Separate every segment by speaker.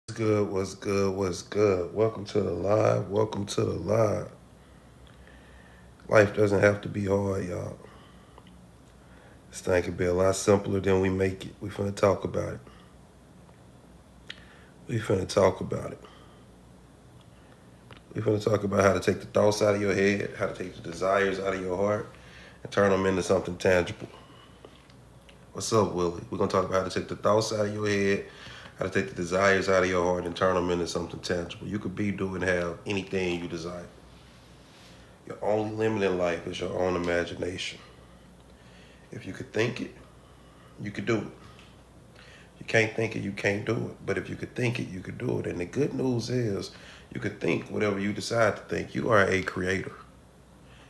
Speaker 1: What's good? What's good? What's good? Welcome to the live. Welcome to the live. Life doesn't have to be hard, y'all. This thing can be a lot simpler than we make it. We finna talk about it. We finna talk about it. We finna talk about how to take the thoughts out of your head, how to take the desires out of your heart, and turn them into something tangible. What's up, Willie? We're gonna talk about how to take the thoughts out of your head, how to take the desires out of your heart, and turn them into something tangible. You could be, do, and have anything you desire. Your only limit in life is your own imagination. If you could think it, you could do it. You can't think it, you can't do it. But if you could think it, you could do it. And the good news is you could think whatever you decide to think. You are a creator.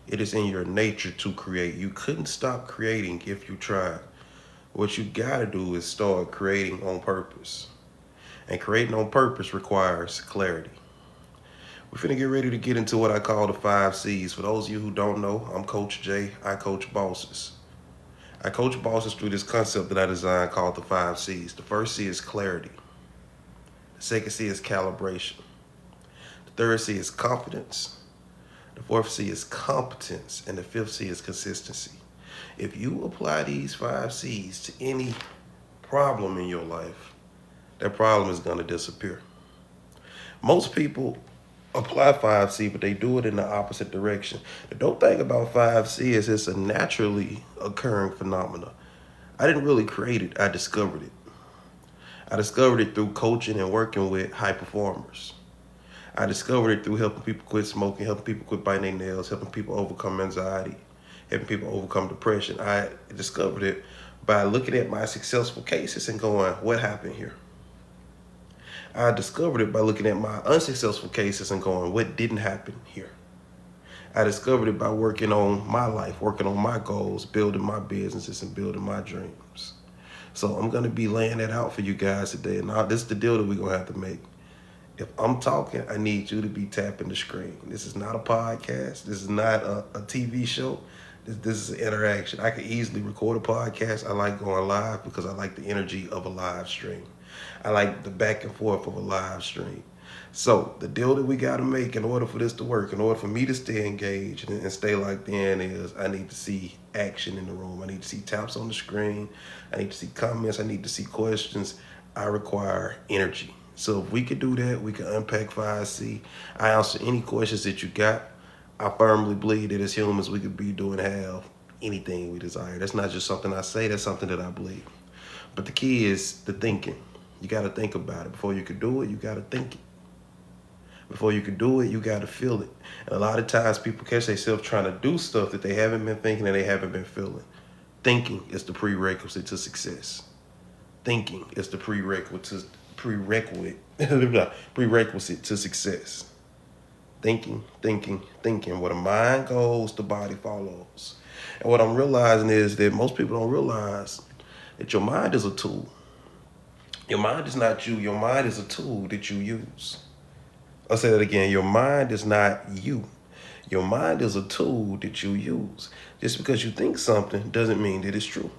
Speaker 1: It is in your nature to create. You couldn't stop creating if you tried. What you gotta do is start creating on purpose. And creating on purpose requires clarity. We're finna get ready to get into what I call the 5 C's. For those of you who don't know, I'm Coach Jay. I coach bosses. I coach bosses through this concept that I designed called the 5 C's. The first C is clarity. The second C is calibration. The third C is confidence. The fourth C is competence. And the fifth C is consistency. If you apply these 5 C's to any problem in your life, that problem is going to disappear. Most people apply 5C, but they do it in the opposite direction. The dope thing about 5C is it's a naturally occurring phenomenon. I didn't really create it, I discovered it. I discovered it through coaching and working with high performers. I discovered it through helping people quit smoking, helping people quit biting their nails, helping people overcome anxiety, helping people overcome depression. I discovered it by looking at my successful cases and going, what happened here? I discovered it by looking at my unsuccessful cases and going, what didn't happen here? I discovered it by working on my life, working on my goals, building my businesses, and building my dreams. So I'm going to be laying that out for you guys today. Now, this is the deal that we're going to have to make. If I'm talking, I need you to be tapping the screen. This is not a podcast. This is not a TV show. This is an interaction. I could easily record a podcast. I like going live because I like the energy of a live stream. I like the back and forth of a live stream. So the deal that we got to make in order for this to work, in order for me to stay engaged and stay locked in is I need to see action in the room. I need to see taps on the screen. I need to see comments. I need to see questions. I require energy. So if we could do that, we can unpack 5C. I answer any questions that you got. I firmly believe that as humans, we could be doing have anything we desire. That's not just something I say, that's something that I believe. But the key is the thinking. You got to think about it. Before you can do it, you got to think it. Before you can do it, you got to feel it. And a lot of times people catch themselves trying to do stuff that they haven't been thinking and they haven't been feeling. Thinking is the prerequisite to success. Thinking is the prerequisite to success. Thinking, thinking, thinking. Where the mind goes, the body follows. And what I'm realizing is that most people don't realize that your mind is a tool. Your mind is not you. Your mind is a tool that you use. I'll say that again. Your mind is not you. Your mind is a tool that you use. Just because you think something doesn't mean that it's true.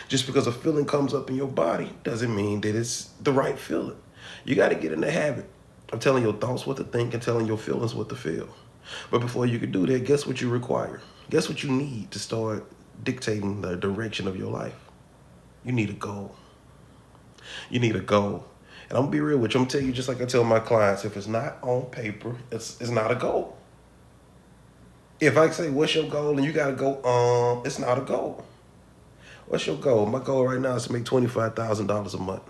Speaker 1: Just because a feeling comes up in your body doesn't mean that it's the right feeling. You got to get in the habit of telling your thoughts what to think and telling your feelings what to feel. But before you can do that, guess what you require? Guess what you need to start dictating the direction of your life? You need a goal. You need a goal. And I'm going to be real with you. I'm going to tell you just like I tell my clients, if it's not on paper, it's not a goal. If I say, what's your goal? And you got to go, it's not a goal. What's your goal? My goal right now is to make $25,000 a month.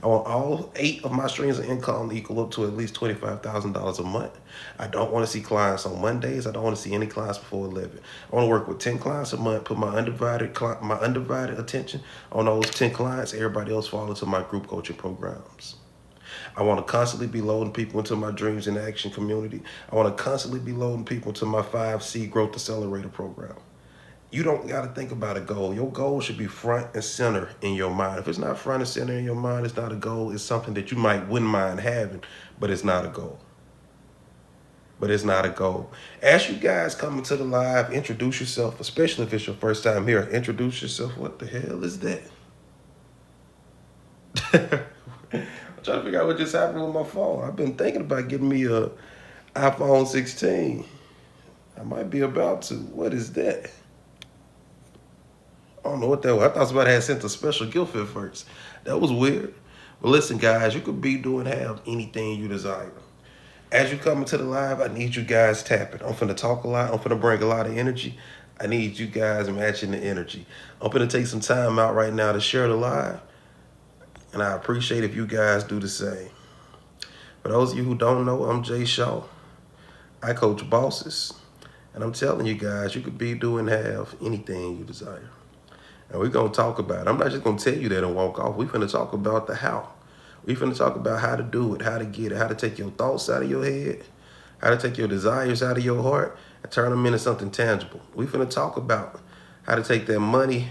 Speaker 1: I want all 8 of my streams of income to equal up to at least $25,000 a month. I don't want to see clients on Mondays. I don't want to see any clients before 11. I want to work with 10 clients a month, put my undivided attention on those 10 clients. Everybody else fall into my group coaching programs. I want to constantly be loading people into my Dreams in Action community. I want to constantly be loading people into my 5C Growth Accelerator program. You don't got to think about a goal. Your goal should be front and center in your mind. If it's not front and center in your mind, it's not a goal. It's something that you wouldn't mind having, but it's not a goal. But it's not a goal. As you guys come into the live, introduce yourself, especially if it's your first time here. Introduce yourself. What the hell is that? trying to figure out what just happened with my phone. I've been thinking about getting me a iPhone 16. I might be about to. What is that? I don't know what that was. I thought somebody had sent a special gift at first. That was weird. But listen, guys, you could be doing have anything you desire. As you come into the live, I need you guys tapping. I'm finna talk a lot. I'm finna bring a lot of energy. I need you guys matching the energy. I'm finna take some time out right now to share the live. And I appreciate if you guys do the same. For those of you who don't know, I'm Jay Shaw. I coach bosses. And I'm telling you guys, you could be doing have anything you desire. And we're going to talk about it. I'm not just going to tell you that and walk off. We're going to talk about the how. We're going to talk about how to do it, how to get it, how to take your thoughts out of your head, how to take your desires out of your heart and turn them into something tangible. We're going to talk about how to take that money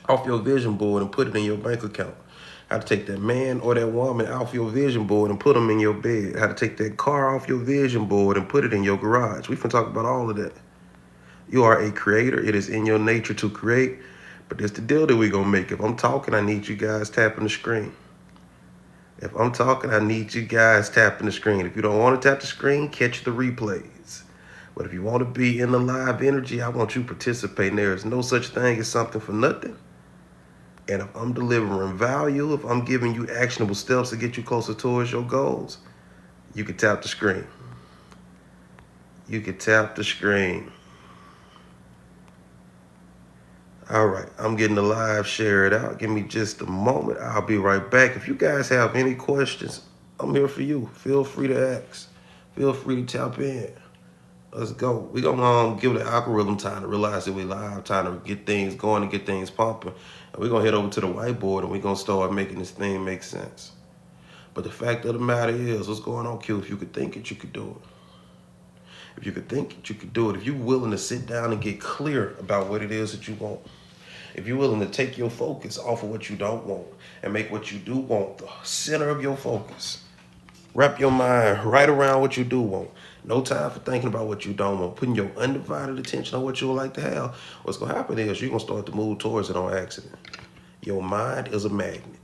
Speaker 1: off your vision board and put it in your bank account. How to take that man or that woman off your vision board and put them in your bed. How to take that car off your vision board and put it in your garage. We're going to talk about all of that. You are a creator. It is in your nature to create. But there's the deal that we're going to make. If I'm talking, I need you guys tapping the screen. If I'm talking, I need you guys tapping the screen. If you don't want to tap the screen, catch the replays. But if you want to be in the live energy, I want you participating. There is no such thing as something for nothing. And if I'm delivering value, if I'm giving you actionable steps to get you closer towards your goals, you can tap the screen. You can tap the screen. All right, I'm getting the live shared out. Give me just a moment. I'll be right back. If you guys have any questions, I'm here for you. Feel free to ask. Feel free to tap in. Let's go. We're going to give the algorithm time to realize that we're live, time to get things going and get things pumping. And we're going to head over to the whiteboard and we're going to start making this thing make sense. But the fact of the matter is, what's going on, Q? If you could think it, you could do it. If you could think it, you could do it. If you're willing to sit down and get clear about what it is that you want. If you're willing to take your focus off of what you don't want and make what you do want the center of your focus. Wrap your mind right around what you do want. No time for thinking about what you don't want. Putting your undivided attention on what you would like to have. What's going to happen is you're going to start to move towards it on accident. Your mind is a magnet.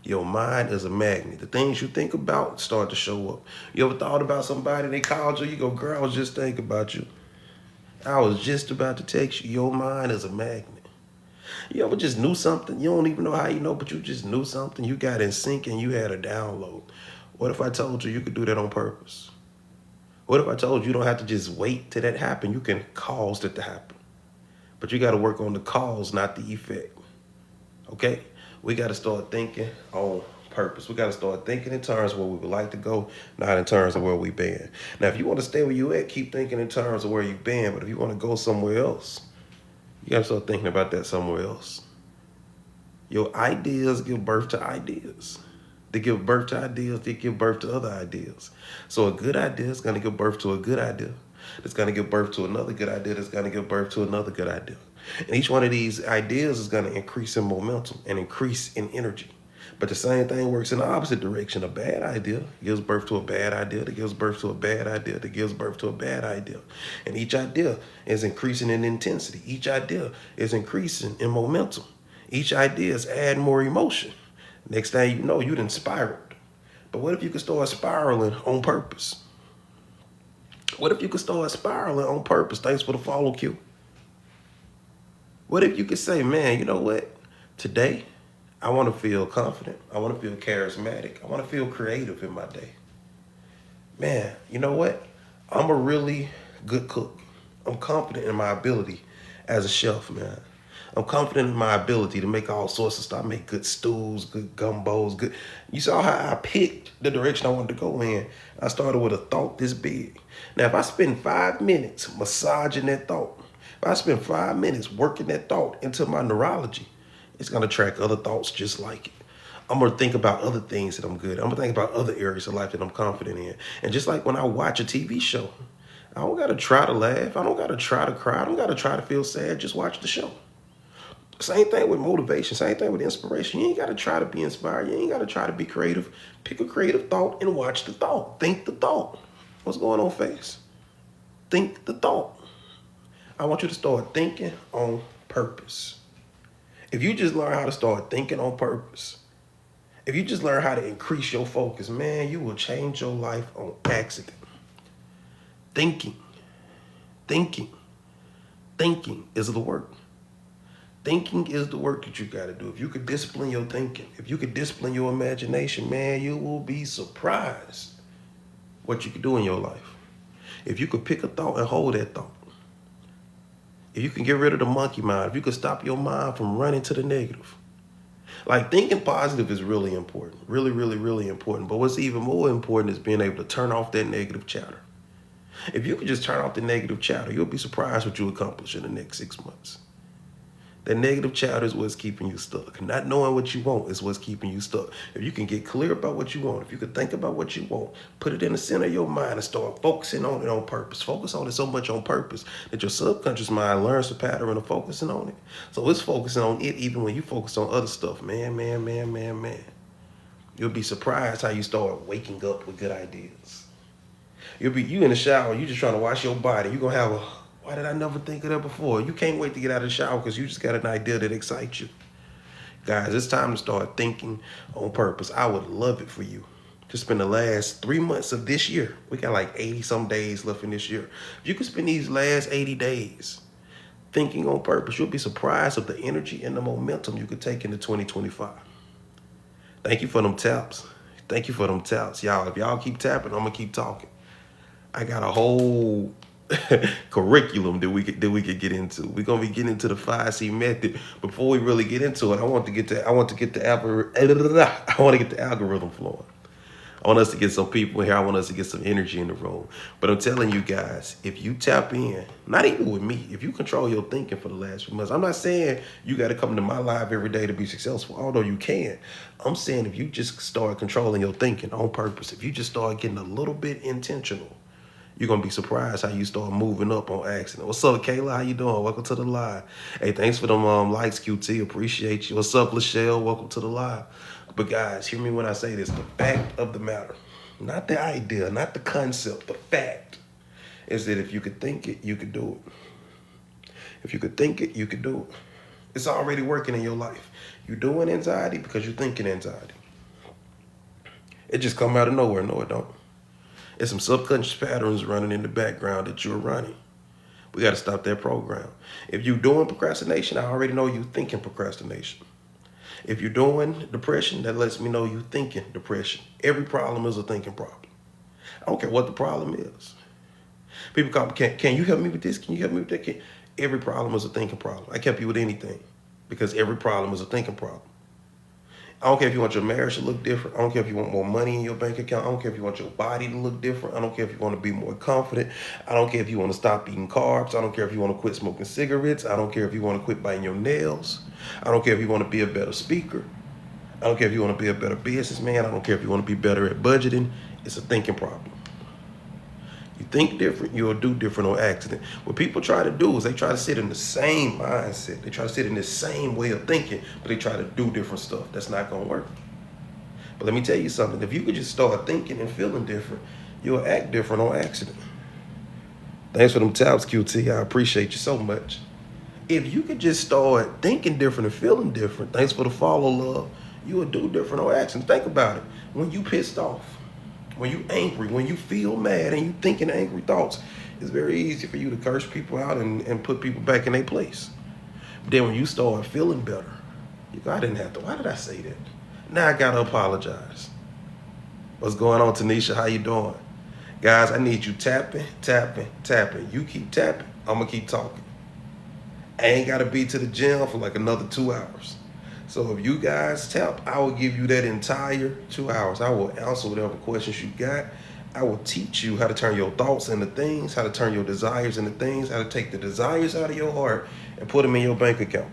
Speaker 1: Your mind is a magnet. The things you think about start to show up. You ever thought about somebody, they called you, you go, girl, I was just thinking about you. I was just about to text you. Your mind is a magnet. You ever just knew something? You don't even know how you know, but you just knew something. You got in sync and you had a download. What if I told you you could do that on purpose? What if I told you you don't have to just wait till that happen? You can cause that to happen. But you got to work on the cause, not the effect. Okay? We got to start thinking on purpose. We got to start thinking in terms of where we would like to go, not in terms of where we've been. Now, if you want to stay where you at, keep thinking in terms of where you've been. But if you want to go somewhere else, you got to start thinking about that somewhere else. Your ideas give birth to ideas. They give birth to ideas. They give birth to other ideas. So a good idea is going to give birth to a good idea. It's going to give birth to another good idea. That's going to give birth to another good idea. And each one of these ideas is going to increase in momentum and increase in energy. But the same thing works in the opposite direction. A bad idea gives birth to a bad idea that gives birth to a bad idea that gives birth to a bad idea. And each idea is increasing in intensity. Each idea is increasing in momentum. Each idea is adding more emotion. Next thing you know, you done spiraled. But what if you could start spiraling on purpose? What if you could start spiraling on purpose? Thanks for the follow, Q. What if you could say, man, you know what? Today, I want to feel confident. I want to feel charismatic. I want to feel creative in my day. Man, you know what? I'm a really good cook. I'm confident in my ability as a chef, man. I'm confident in my ability to make all sorts of stuff. I make good stews, good gumbos, good. You saw how I picked the direction I wanted to go in. I started with a thought this big. Now, if I spend 5 minutes massaging that thought, if I spend 5 minutes working that thought into my neurology, it's going to attract other thoughts just like it. I'm going to think about other things that I'm good at. I'm going to think about other areas of life that I'm confident in. And just like when I watch a TV show, I don't got to try to laugh. I don't got to try to cry. I don't got to try to feel sad. Just watch the show. Same thing with motivation. Same thing with inspiration. You ain't got to try to be inspired. You ain't got to try to be creative. Pick a creative thought and watch the thought. Think the thought. What's going on, face? Think the thought. I want you to start thinking on purpose. If you just learn how to start thinking on purpose If you just learn how to increase your focus, man, you will change your life on accident. Thinking, thinking, thinking is the work. Thinking is the work that you got to do. If you could discipline your thinking, if you could discipline your imagination, man, you will be surprised what you could do in your life. If you could pick a thought and hold that thought, if you can get rid of the monkey mind, if you could stop your mind from running to the negative. Like, thinking positive is really important. Really, really, really important. But what's even more important is being able to turn off that negative chatter. If you could just turn off the negative chatter, you'll be surprised what you accomplish in the next 6 months. That negative chatter is what's keeping you stuck. Not knowing what you want is what's keeping you stuck. If you can get clear about what you want, if you can think about what you want, put it in the center of your mind and start focusing on it on purpose. Focus on it so much on purpose that your subconscious mind learns the pattern of focusing on it. So it's focusing on it even when you focus on other stuff. Man. You'll be surprised how you start waking up with good ideas. You in the shower, you just trying to wash your body. You're going to have a, why did I never think of that before? You can't wait to get out of the shower because you just got an idea that excites you. Guys, it's time to start thinking on purpose. I would love it for you to spend the last 3 months of this year. We got like 80 some days left in this year. If you could spend these last 80 days thinking on purpose, you'll be surprised of the energy and the momentum you could take into 2025. Thank you for them taps. Thank you for them taps. Y'all, if y'all keep tapping, I'm going to keep talking. I got a whole curriculum that we could get into. We're gonna be getting into the 5C method. Before we really get into it, I want to get the algorithm flowing. I want us to get some people here. I want us to get some energy in the room. But I'm telling you guys, if you tap in, not even with me, if you control your thinking for the last few months, I'm not saying you got to come to my live every day to be successful, although you can. I'm saying if you just start controlling your thinking on purpose, if you just start getting a little bit intentional, you're going to be surprised how you start moving up on accident. What's up, Kayla? How you doing? Welcome to the live. Hey, thanks for them likes, QT. Appreciate you. What's up, Lachelle? Welcome to the live. But guys, hear me when I say this. The fact of the matter, not the idea, not the concept, the fact is that if you could think it, you could do it. If you could think it, you could do it. It's already working in your life. You're doing anxiety because you're thinking anxiety. It just come out of nowhere. No, it don't. There's some subconscious patterns running in the background that you're running. We got to stop that program. If you're doing procrastination, I already know you're thinking procrastination. If you're doing depression, that lets me know you're thinking depression. Every problem is a thinking problem. I don't care what the problem is. People call me, can you help me with this? Can you help me with that? Every problem is a thinking problem. I can't help you with anything because every problem is a thinking problem. I don't care if you want your marriage to look different. I don't care if you want more money in your bank account. I don't care if you want your body to look different. I don't care if you want to be more confident. I don't care if you want to stop eating carbs. I don't care if you want to quit smoking cigarettes. I don't care if you want to quit biting your nails. I don't care if you want to be a better speaker. I don't care if you want to be a better businessman. I don't care if you want to be better at budgeting. It's a thinking problem. You think different, you'll do different on accident. What people try to do is they try to sit in the same mindset. They try to sit in the same way of thinking, but they try to do different stuff. That's not going to work. But let me tell you something. If you could just start thinking and feeling different, you'll act different on accident. Thanks for them taps, QT. I appreciate you so much. If you could just start thinking different and feeling different, thanks for the follow, love, you will do different on accident. Think about it. When you pissed off, when you angry, when you feel mad and you thinking angry thoughts, it's very easy for you to curse people out and put people back in their place. But then when you start feeling better, you go, I didn't have to. Why did I say that? Now I got to apologize. What's going on, Tanisha? How you doing? Guys, I need you tapping, tapping, tapping. You keep tapping, I'm going to keep talking. I ain't got to be to the gym for like another 2 hours. So if you guys tap, I will give you that entire 2 hours. I will answer whatever questions you got. I will teach you how to turn your thoughts into things, how to turn your desires into things, how to take the desires out of your heart and put them in your bank account.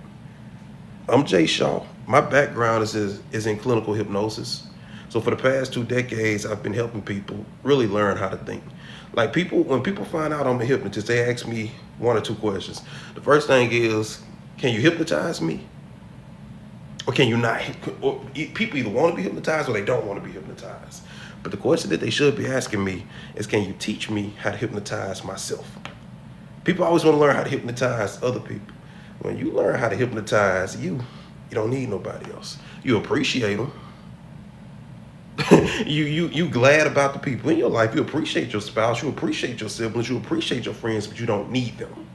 Speaker 1: I'm Jay Shaw. My background is in clinical hypnosis. So for the past 2 decades, I've been helping people really learn how to think. Like when people find out I'm a hypnotist, they ask me 1 or 2 questions. The first thing is, can you hypnotize me? Or can you not? Or people either want to be hypnotized or they don't want to be hypnotized. But the question that they should be asking me is, can you teach me how to hypnotize myself? People always want to learn how to hypnotize other people. When you learn how to hypnotize you, you don't need nobody else. You appreciate them. You glad about the people in your life. You appreciate your spouse. You appreciate your siblings. You appreciate your friends, but you don't need them.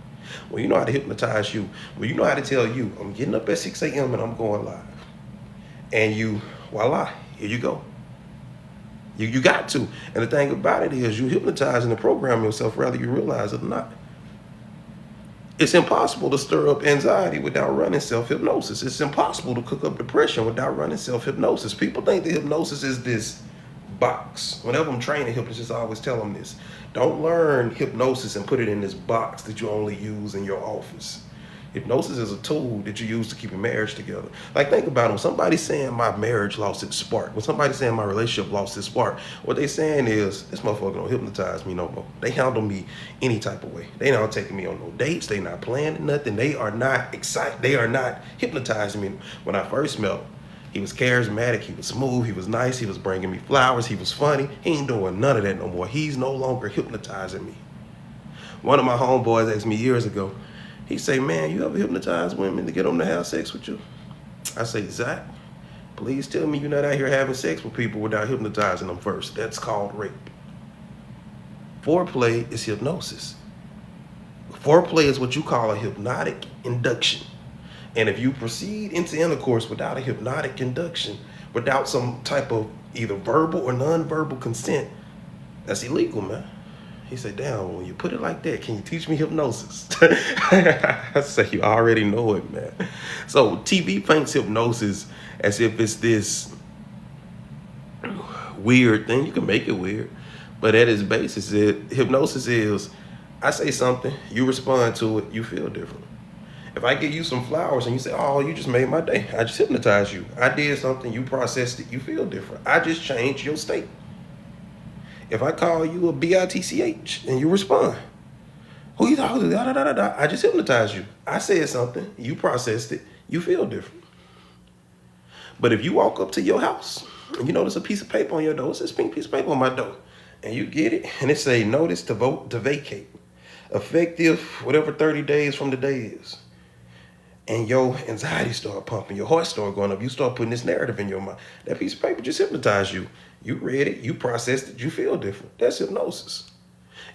Speaker 1: Well, you know how to hypnotize you. Well, you know how to tell you, I'm getting up at 6 a.m. and I'm going live. And you, voila, here you go. You got to. And the thing about it is you hypnotizing and program yourself whether you realize it or not. It's impossible to stir up anxiety without running self-hypnosis. It's impossible to cook up depression without running self-hypnosis. People think that hypnosis is this box. Whenever I'm training hypnotists, I always tell them this. Don't learn hypnosis and put it in this box that you only use in your office. Hypnosis is a tool that you use to keep your marriage together. Like, think about it. When somebody's saying my marriage lost its spark, when somebody's saying my relationship lost its spark, what they saying is, this motherfucker don't hypnotize me no more. They handle me any type of way. They not taking me on no dates. They not planning nothing. They are not excited. They are not hypnotizing me. When I first met him, he was charismatic. He was smooth. He was nice. He was bringing me flowers. He was funny. He ain't doing none of that no more. He's no longer hypnotizing me. One of my homeboys asked me years ago, he say, man, you ever hypnotize women to get them to have sex with you? I say, Zach, please tell me you're not out here having sex with people without hypnotizing them first. That's called rape. Foreplay is hypnosis. Foreplay is what you call a hypnotic induction. And if you proceed into intercourse without a hypnotic induction, without some type of either verbal or nonverbal consent, that's illegal, man. He said, damn, when you put it like that, can you teach me hypnosis? I say, you already know it, man. So TV paints hypnosis as if it's this weird thing. You can make it weird, but at its basis, hypnosis is, I say something, you respond to it, you feel different. If I give you some flowers and you say, oh, you just made my day, I just hypnotized you. I did something, you processed it, you feel different. I just changed your state. If I call you a bitch and you respond, who you talking to? Da, da, da, da, da. I just hypnotized you. I said something, you processed it, you feel different. But if you walk up to your house and you notice a piece of paper on your door, it's this pink piece of paper on my door, and you get it and it say notice to vote to vacate, effective whatever 30 days from the day is. And your anxiety start pumping, your heart start going up, you start putting this narrative in your mind. That piece of paper just hypnotized you. You read it, you processed it, you feel different. That's hypnosis.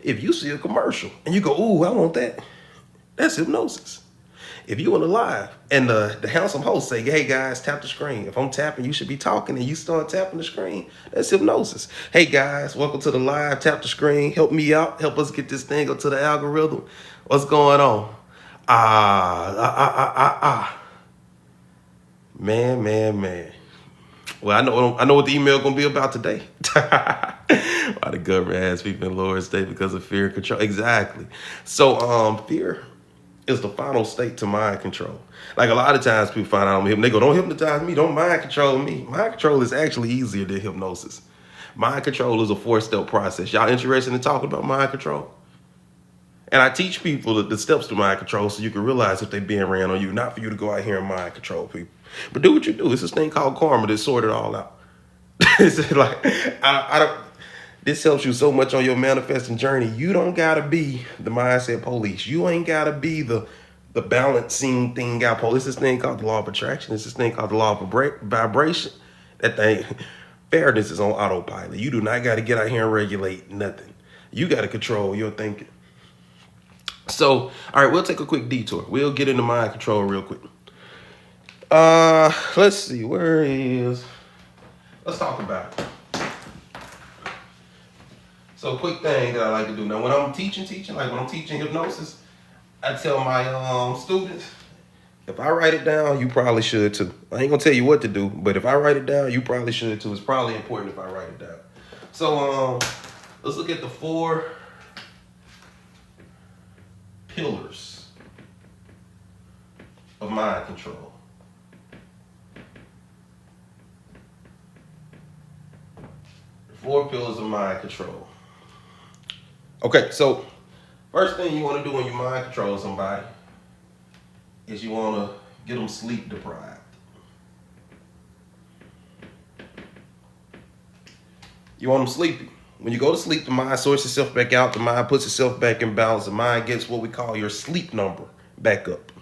Speaker 1: If you see a commercial and you go, ooh, I want that, that's hypnosis. If you on the live and the handsome host say, hey guys, tap the screen. If I'm tapping, you should be talking, and you start tapping the screen, that's hypnosis. Hey guys, welcome to the live, tap the screen, help me out, help us get this thing up to the algorithm. What's going on? Man. Well, I know what the email gonna be about today. Why the government has people in lower state because of fear and control. Exactly. So fear is the final state to mind control. Like, a lot of times people find out I'm hypnotic. They go, don't hypnotize me, don't mind control me. Mind control is actually easier than hypnosis. Mind control is a 4-step process. Y'all interested in talking about mind control? And I teach people the steps to mind control so you can realize if they're being ran on you, not for you to go out here and mind control people. But do what you do. It's this thing called karma that sort it all out. It's like, this helps you so much on your manifesting journey. You don't gotta be the mindset police. You ain't gotta be the balancing thing out police. This thing called the law of attraction. It's this thing called the law of vibration. That thing, fairness is on autopilot. You do not gotta get out here and regulate nothing. You gotta control your thinking. So, all right, we'll take a quick detour. We'll get into mind control real quick. Let's see, let's talk about it. So, quick thing that I like to do. Now, when I'm teaching, like when I'm teaching hypnosis, I tell my students, if I write it down, you probably should too. I ain't gonna tell you what to do, but if I write it down, you probably should too. It's probably important if I write it down. So, let's look at the 4 pillars of mind control. The 4 pillars of mind control. Okay, so first thing you want to do when you mind control somebody is you want to get them sleep deprived. You want them sleepy. When you go to sleep, the mind sorts itself back out. The mind puts itself back in balance. The mind gets what we call your sleep number back up.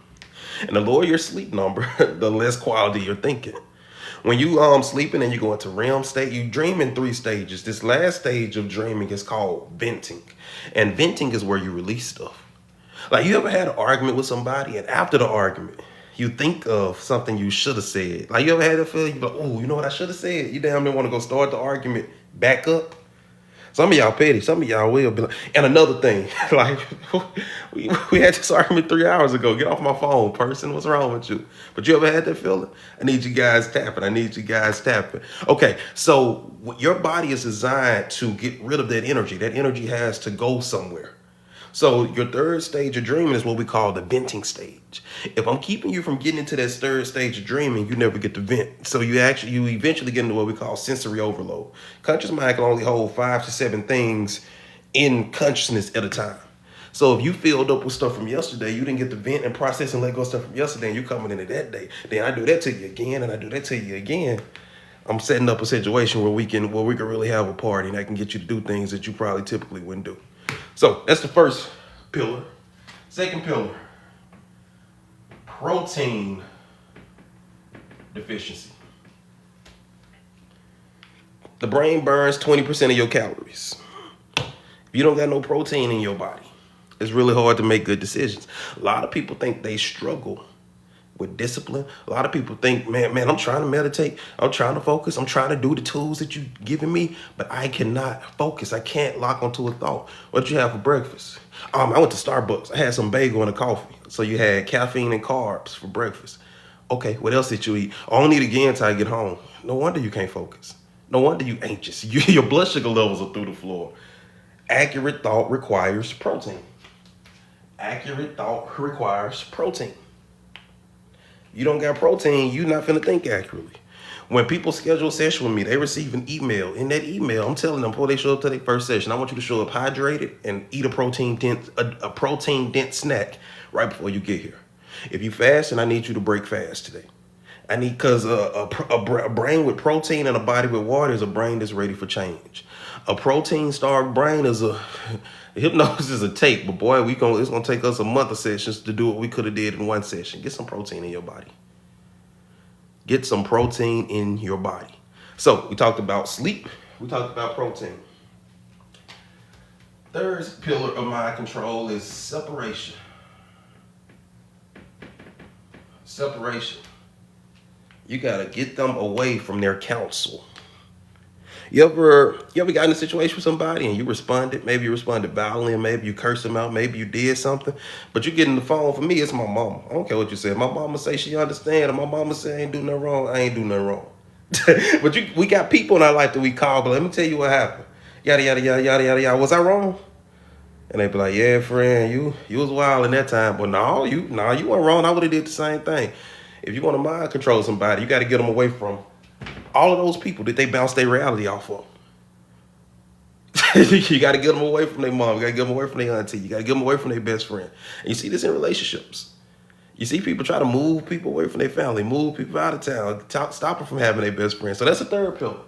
Speaker 1: And the lower your sleep number, the less quality you're thinking. When you sleeping and you go into REM state, you dream in 3 stages. This last stage of dreaming is called venting. And venting is where you release stuff. Like, you ever had an argument with somebody, and after the argument, you think of something you should have said? Like, you ever had that feeling? You be like, oh, you know what I should have said? You damn near want to go start the argument back up. Some of y'all petty. Some of y'all will be like, and another thing, like, we had this argument 3 hours ago. Get off my phone, person. What's wrong with you? But you ever had that feeling? I need you guys tapping. I need you guys tapping. Okay, so your body is designed to get rid of that energy. That energy has to go somewhere. So your third stage of dreaming is what we call the venting stage. If I'm keeping you from getting into that third stage of dreaming, you never get to vent. So you eventually get into what we call sensory overload. Conscious mind can only hold 5 to 7 things in consciousness at a time. So if you filled up with stuff from yesterday, you didn't get to vent and process and let go of stuff from yesterday, and you're coming into that day. Then I do that to you again, and I do that to you again. I'm setting up a situation where we can really have a party, and I can get you to do things that you probably typically wouldn't do. So that's the first pillar. Second pillar, protein deficiency. The brain burns 20% of your calories. If you don't got no protein in your body, it's really hard to make good decisions. A lot of people think they struggle with discipline. A lot of people think, man, I'm trying to meditate. I'm trying to focus. I'm trying to do the tools that you're giving me, but I cannot focus. I can't lock onto a thought. What you have for breakfast? I went to Starbucks. I had some bagel and a coffee. So you had caffeine and carbs for breakfast. Okay, what else did you eat? I don't eat again until I get home. No wonder you can't focus. No wonder you anxious. Your blood sugar levels are through the floor. Accurate thought requires protein. Accurate thought requires protein. You don't got protein, you're not finna think accurately. When people schedule a session with me, they receive an email. In that email, I'm telling them before they show up to their first session, I want you to show up hydrated and eat a protein dense snack right before you get here. If you fast, and I need you to break fast today. I need, because a brain with protein and a body with water is a brain that's ready for change. A protein-starved brain is hypnosis is a tape, but boy, it's gonna take us a month of sessions to do what we could have did in one session. Get some protein in your body. Get some protein in your body. So we talked about sleep. We talked about protein. Third pillar of mind control is separation. Separation. You gotta get them away from their counsel. You ever got in a situation with somebody and you responded? Maybe you responded violently, and maybe you cursed them out, maybe you did something, but you get in the phone. For me, it's my mama. I don't care what you said. My mama say she understand, and my mama say I ain't do nothing wrong. I ain't do nothing wrong. But we got people in our life that we call, but let me tell you what happened. Yada, yada, yada, yada, yada, yada. Was I wrong? And they be like, yeah, friend, you was wild in that time. But no, you weren't wrong. I would have did the same thing. If you want to mind control somebody, you got to get them away from all of those people that they bounce their reality off of. You got to get them away from their mom. You got to get them away from their auntie. You got to get them away from their best friend. And you see this in relationships. You see people try to move people away from their family, move people out of town, stop them from having their best friend. So that's the third pillar,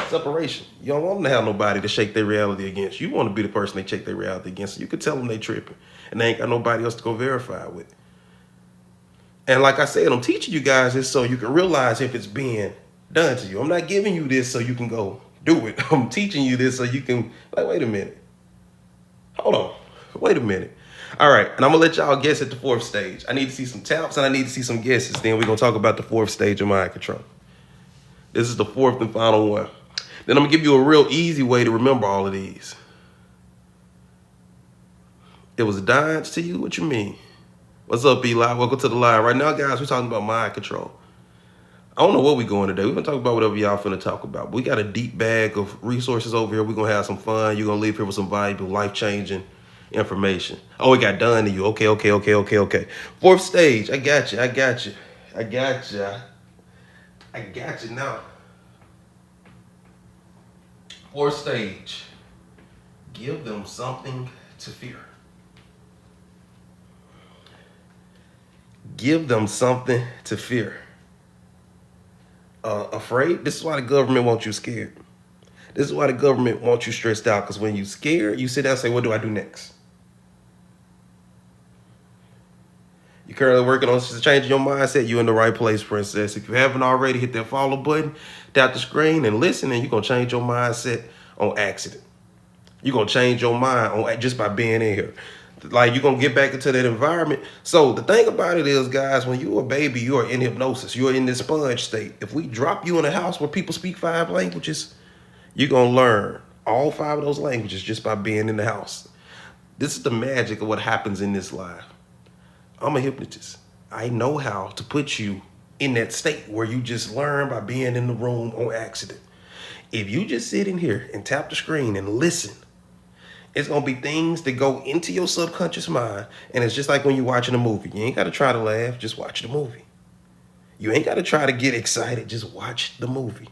Speaker 1: separation. You don't want them to have nobody to shake their reality against. You want to be the person they check their reality against. So you could tell them they tripping, and they ain't got nobody else to go verify with. And like I said, I'm teaching you guys this so you can realize if it's being done to you. I'm not giving you this so you can go do it. I'm teaching you this so you can, like, wait a minute. Hold on. Wait a minute. All right. And I'm going to let y'all guess at the fourth stage. I need to see some taps and I need to see some guesses. Then we're going to talk about the fourth stage of mind control. This is the fourth and final one. Then I'm going to give you a real easy way to remember all of these. It was a dance to you? What you mean? What's up, Eli? Welcome to the line. Right now, guys, we're talking about mind control. I don't know what we're going today. We're going to talk about whatever y'all finna talk about. But we got a deep bag of resources over here. We're going to have some fun. You're going to leave here with some valuable, life-changing information. Oh, it got done to you. Okay. Fourth stage. I got you now. Fourth stage. Give them something to fear. Give them something to fear. Afraid? This is why the government wants you scared. This is why the government wants you stressed out, because when you're scared, you sit down and say, what do I do next? You're currently working on changing your mindset. You're in the right place, princess. If you haven't already, hit that follow button, tap the screen, and listen, and you're going to change your mindset on accident. You're going to change your mind on just by being in here. Like, you're going to get back into that environment. So the thing about it is, guys, when you're a baby, you are in hypnosis. You're in this sponge state. If we drop you in a house where people speak 5 languages, you're going to learn all 5 of those languages just by being in the house. This is the magic of what happens in this life. I'm a hypnotist. I know how to put you in that state where you just learn by being in the room on accident. If you just sit in here and tap the screen and listen, it's going to be things that go into your subconscious mind. And it's just like when you're watching a movie. You ain't got to try to laugh. Just watch the movie. You ain't got to try to get excited. Just watch the movie.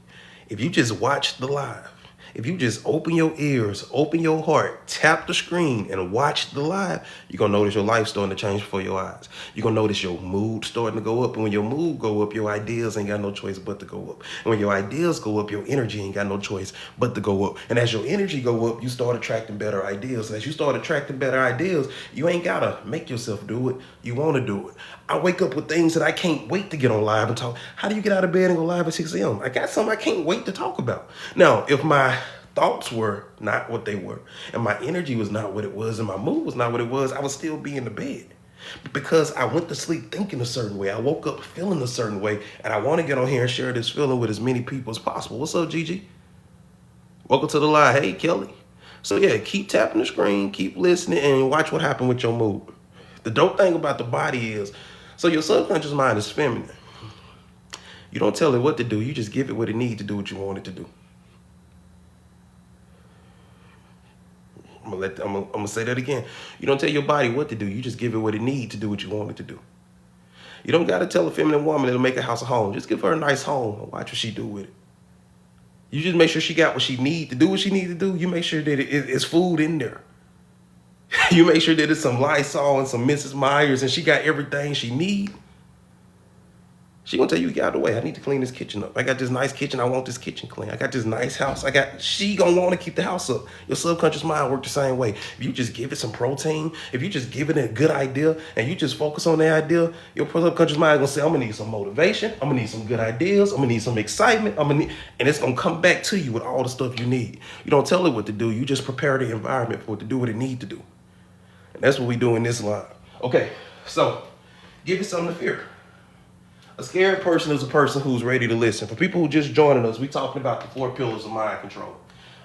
Speaker 1: If you just watch the live, if you just open your ears, open your heart, tap the screen and watch the live, you're going to notice your life starting to change before your eyes. You're going to notice your mood starting to go up. And when your mood go up, your ideas ain't got no choice but to go up. And when your ideas go up, your energy ain't got no choice but to go up. And as your energy go up, you start attracting better ideas. And as you start attracting better ideas, you ain't got to make yourself do it. You want to do it. I wake up with things that I can't wait to get on live and talk. How do you get out of bed and go live at 6 a.m.? I got something I can't wait to talk about. Now, if my thoughts were not what they were, and my energy was not what it was, and my mood was not what it was, I would still be in the bed. Because I went to sleep thinking a certain way. I woke up feeling a certain way, and I want to get on here and share this feeling with as many people as possible. What's up, Gigi? Welcome to the live. Hey, Kelly. So yeah, keep tapping the screen, keep listening, and watch what happened with your mood. The dope thing about the body is, so your subconscious mind is feminine. You don't tell it what to do. You just give it what it needs to do what you want it to do. I'm gonna say that again. You don't tell your body what to do. You just give it what it needs to do what you want it to do. You don't gotta tell a feminine woman that'll make a house a home. Just give her a nice home and watch what she do with it. You just make sure she got what she need to do what she need to do. You make sure that it's food in there. You make sure that it's some Lysol and some Mrs. Myers and she got everything she need. She gonna tell you, get out of the way. I need to clean this kitchen up. I got this nice kitchen. I want this kitchen clean. I got this nice house. She gonna want to keep the house up. Your subconscious mind works the same way. If you just give it some protein, if you just give it a good idea and you just focus on that idea, your subconscious mind gonna say, I'm gonna need some motivation. I'm gonna need some good ideas. I'm gonna need some excitement. And it's gonna come back to you with all the stuff you need. You don't tell it what to do. You just prepare the environment for it to do what it need to do. And that's what we do in this live. Okay, so give it something to fear. A scared person is a person who's ready to listen. For people who just joining us, we talking about the 4 pillars of mind control.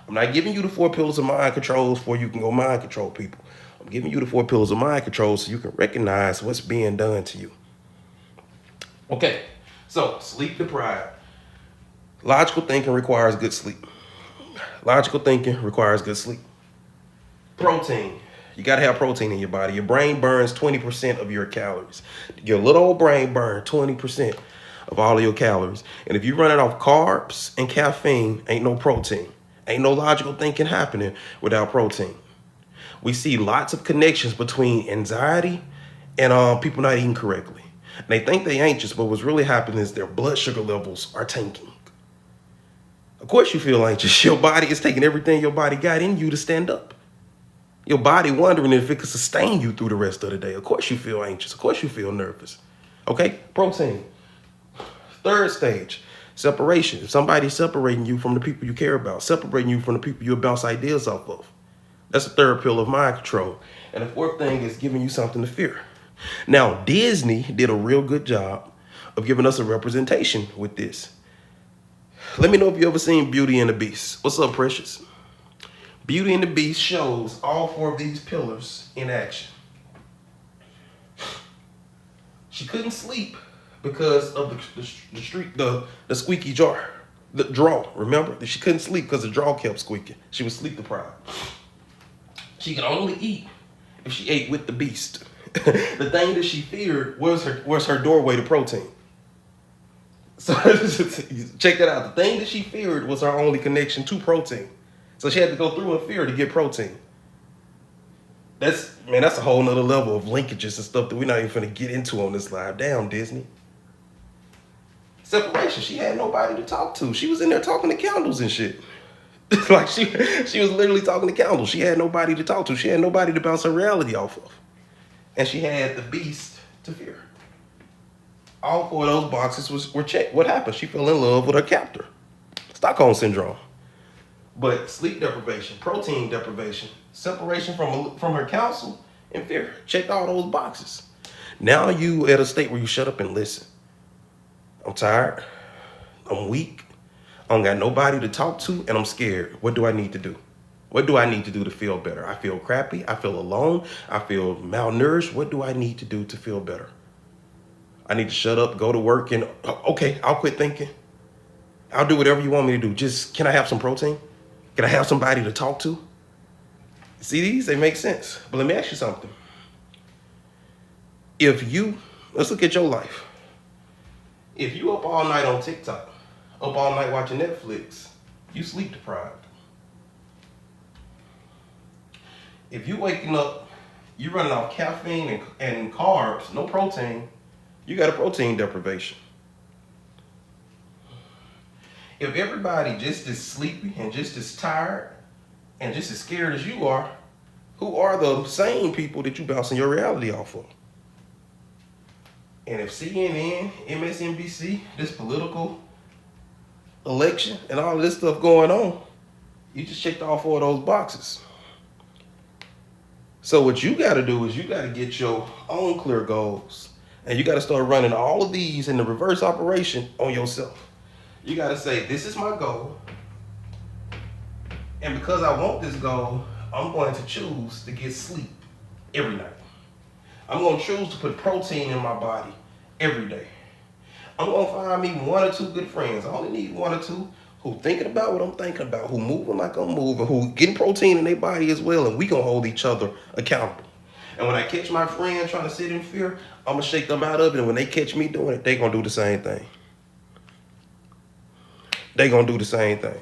Speaker 1: I'm not giving you the 4 pillars of mind control for you can go mind control people. I'm giving you the 4 pillars of mind control so you can recognize what's being done to you. Okay, so sleep deprived. Logical thinking requires good sleep. Logical thinking requires good sleep. Protein. You got to have protein in your body. Your brain burns 20% of your calories. Your little old brain burns 20% of all of your calories. And if you run it off carbs and caffeine, ain't no protein. Ain't no logical thinking happening without protein. We see lots of connections between anxiety and people not eating correctly. And they think they're anxious, but what's really happening is their blood sugar levels are tanking. Of course you feel anxious. Your body is taking everything your body got in you to stand up. Your body wondering if it could sustain you through the rest of the day. Of course you feel anxious. Of course you feel nervous. Okay, protein. 3rd stage, separation. If somebody's separating you from the people you care about, separating you from the people you bounce ideas off of. That's the 3rd pillar of mind control. And the 4th thing is giving you something to fear. Now, Disney did a real good job of giving us a representation with this. Let me know if you ever seen Beauty and the Beast. What's up, Precious? Beauty and the Beast shows all 4 of these pillars in action. She couldn't sleep because of the squeaky jar, the drawer. Remember, she couldn't sleep because the drawer kept squeaking. She was sleep deprived. She could only eat if she ate with the beast. The thing that she feared was her doorway to protein. So check that out. The thing that she feared was her only connection to protein. So she had to go through in fear to get protein. That's a whole nother level of linkages and stuff that we're not even going to get into on this live. Damn, Disney. Separation. She had nobody to talk to. She was in there talking to candles and shit. Like she was literally talking to candles. She had nobody to talk to. She had nobody to bounce her reality off of. And she had the beast to fear. All four of those boxes were checked. What happened? She fell in love with her captor. Stockholm syndrome. But sleep deprivation, protein deprivation, separation from her counsel, and fear. Checked all those boxes. Now you at a state where you shut up and listen. I'm tired. I'm weak. I don't got nobody to talk to, and I'm scared. What do I need to do? What do I need to do to feel better? I feel crappy. I feel alone. I feel malnourished. What do I need to do to feel better? I need to shut up, go to work, and okay, I'll quit thinking. I'll do whatever you want me to do. Just, can I have some protein? Can I have somebody to talk to? See these? They make sense. But let me ask you something. Let's look at your life. If you up all night on TikTok, up all night watching Netflix, you sleep deprived. If you waking up, you running off caffeine and carbs, no protein, you got a protein deprivation. If everybody just as sleepy and just as tired and just as scared as you are, who are the same people that you bouncing your reality off of? And if CNN, MSNBC, this political election and all this stuff going on, you just checked all four of those boxes. So what you got to do is you got to get your own clear goals. And you got to start running all of these in the reverse operation on yourself. You got to say, this is my goal. And because I want this goal, I'm going to choose to get sleep every night. I'm going to choose to put protein in my body every day. I'm going to find me one or two good friends. I only need one or two who thinking about what I'm thinking about, who moving like I'm moving, who getting protein in their body as well, and we going to hold each other accountable. And when I catch my friend trying to sit in fear, I'm going to shake them out of it. And when they catch me doing it, they going to do the same thing. They going to do the same thing.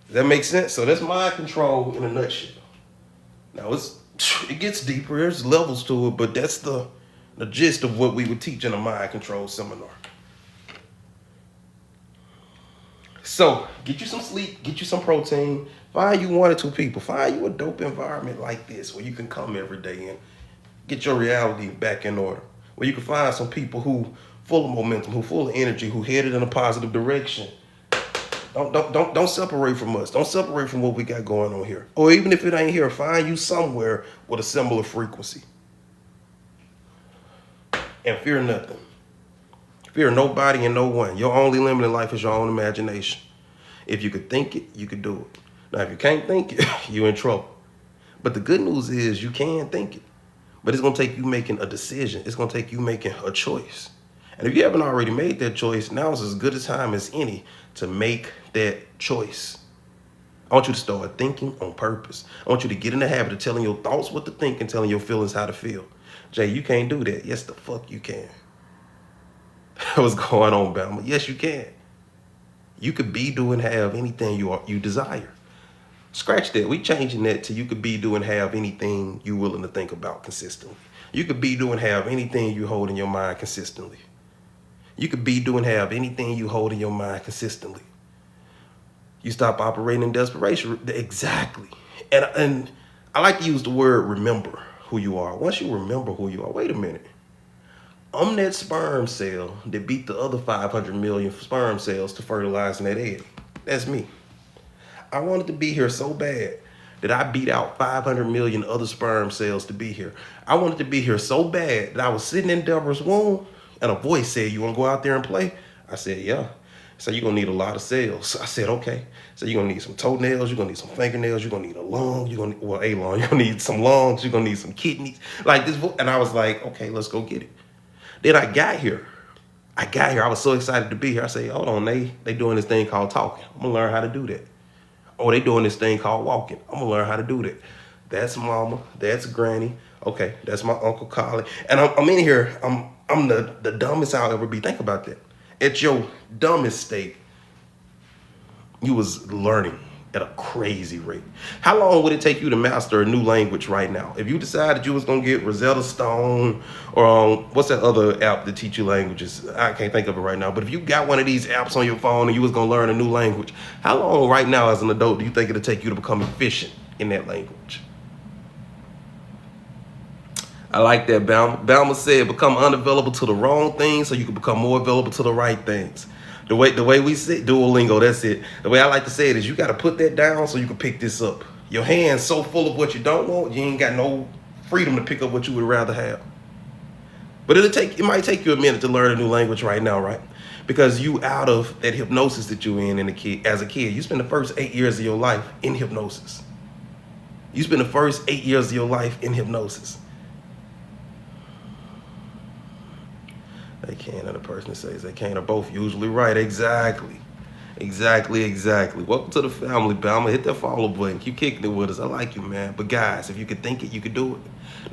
Speaker 1: Does that make sense? So that's mind control in a nutshell. Now, it gets deeper. There's levels to it, but that's the gist of what we would teach in a mind control seminar. So get you some sleep, get you some protein, find you one or two people, find you a dope environment like this where you can come every day and get your reality back in order, where you can find some people who full of momentum, who full of energy, who headed in a positive direction. Don't separate from us. Don't separate from what we got going on here. Or even if it ain't here, find you somewhere with a similar frequency. And fear nothing. Fear nobody and no one. Your only limit in life is your own imagination. If you could think it, you could do it. Now, if you can't think it, you're in trouble. But the good news is you can think it. But it's going to take you making a decision. It's going to take you making a choice. And if you haven't already made that choice, now is as good a time as any to make that choice. I want you to start thinking on purpose. I want you to get in the habit of telling your thoughts what to think and telling your feelings how to feel. Jay, you can't do that. Yes, the fuck you can. What's going on, Bama? Yes, you can. You could be, do, and have anything you desire. Scratch that. We changing that to you could be, do, and have anything you're willing to think about consistently. You could be, do, and have anything you hold in your mind consistently. You could be, do, and have anything you hold in your mind consistently. You stop operating in desperation. Exactly. And I like to use the word remember who you are. Once you remember who you are, wait a minute. I'm that sperm cell that beat the other 500 million sperm cells to fertilizing that egg. That's me. I wanted to be here so bad that I beat out 500 million other sperm cells to be here. I wanted to be here so bad that I was sitting in Deborah's womb and a voice said, you want to go out there and play? I said, yeah. So you're going to need a lot of cells. I said, okay. So you're going to need some toenails. You're going to need some fingernails. You're going to need a lung. You're going to, well, a lung. You're going to need some lungs. You're going to need some kidneys. Like this. And I was like, okay, let's go get it. Then I got here. I was so excited to be here. I say, hold on, they doing this thing called talking. I'm going to learn how to do that. Oh, they doing this thing called walking. I'm going to learn how to do that. That's mama. That's granny. Okay, that's my Uncle Collie. And I'm in here. I'm the dumbest I'll ever be. Think about that. At your dumbest state, you was learning at a crazy rate. How long would it take you to master a new language right now? If you decided you was going to get Rosetta Stone or what's that other app that teach you languages? I can't think of it right now. But if you got one of these apps on your phone and you was going to learn a new language, how long right now as an adult do you think it'll take you to become efficient in that language? I like that, Balma. Balma said, become unavailable to the wrong things so you can become more available to the right things. The way we say Duolingo, that's it. The way I like to say it is you got to put that down so you can pick this up. Your hand's so full of what you don't want, you ain't got no freedom to pick up what you would rather have. But it might take you a minute to learn a new language right now, right? Because you out of that hypnosis that you in as a kid. You spend the first 8 years of your life in hypnosis. You spend the first 8 years of your life in hypnosis. They can, and the person that says they can are both usually right. Exactly. Welcome to the family, Balma. Hit that follow button. Keep kicking it with us. I like you, man. But guys, if you can think it, you can do it.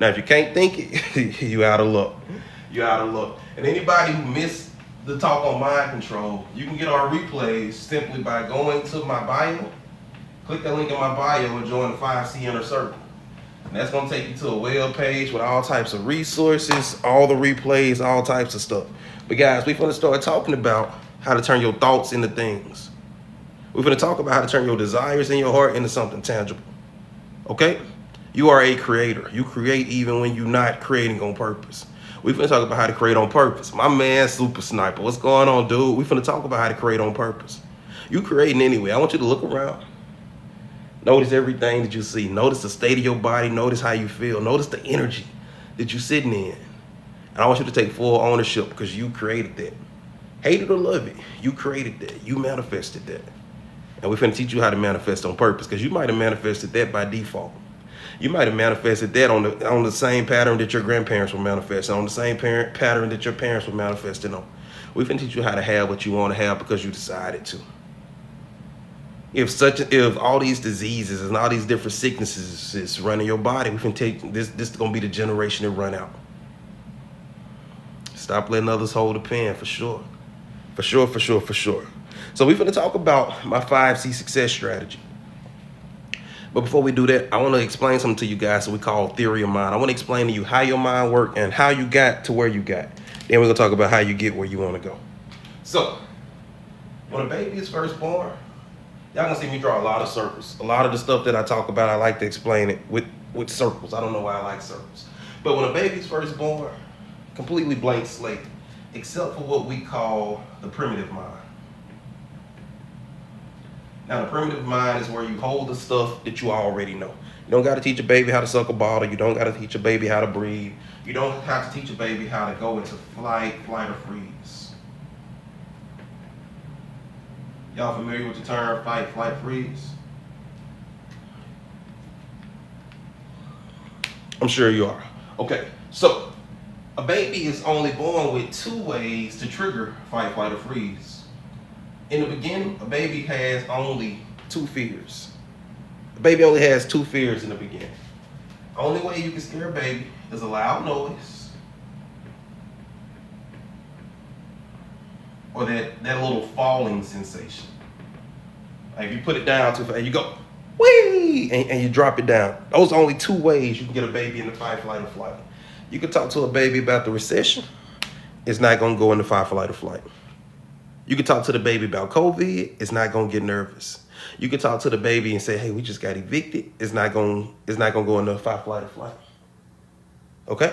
Speaker 1: Now, if you can't think it, you out of luck. You out of luck. And anybody who missed the talk on mind control, you can get our replays simply by going to my bio. Click that link in my bio and join the 5C Inner Circle. And that's going to take you to a web page with all types of resources, all the replays, all types of stuff. But guys, we're going to start talking about how to turn your thoughts into things. We're going to talk about how to turn your desires in your heart into something tangible. Okay? You are a creator. You create even when you're not creating on purpose. We're going to talk about how to create on purpose. My man, Super Sniper. What's going on, dude? We're going to talk about how to create on purpose. You creating anyway. I want you to look around. Notice everything that you see. Notice the state of your body. Notice how you feel. Notice the energy that you're sitting in. And I want you to take full ownership because you created that. Hate it or love it, you created that. You manifested that. And we're finna teach you how to manifest on purpose because you might have manifested that by default. You might have manifested that on the same pattern that your grandparents were manifesting, on the same pattern that your parents were manifesting on. We're finna teach you how to have what you want to have because you decided to. If all these diseases and all these different sicknesses is running your body, we can take this is gonna be the generation that run out. Stop letting others hold the pen for sure. For sure. So we're gonna talk about my 5C success strategy. But before we do that, I want to explain something to you guys that we call theory of mind. I want to explain to you how your mind works and how you got to where you got. Then we're gonna talk about how you get where you want to go. So when a baby is first born, y'all gonna see me draw a lot of circles. A lot of the stuff that I talk about, I like to explain it with circles. I don't know why I like circles. But when a baby's first born, completely blank slate, except for what we call the primitive mind. Now, the primitive mind is where you hold the stuff that you already know. You don't got to teach a baby how to suck a bottle. You don't got to teach a baby how to breathe. You don't have to teach a baby how to go into flight or freeze. Y'all familiar with the term fight, flight, freeze? I'm sure you are. Okay, so a baby is only born with 2 ways to trigger fight, flight, or freeze. In the beginning, a baby has only 2 fears. A baby only has 2 fears in the beginning. Only way you can scare a baby is a loud noise or that little falling sensation. Like if you put it down too fast, you go, whee, and you drop it down. Those are only 2 ways you can get a baby into fight, flight, or flight. You can talk to a baby about the recession. It's not going to go into fight, flight, or flight. You can talk to the baby about COVID. It's not going to get nervous. You can talk to the baby and say, hey, we just got evicted. It's not going to go into fight, flight, or flight. Okay?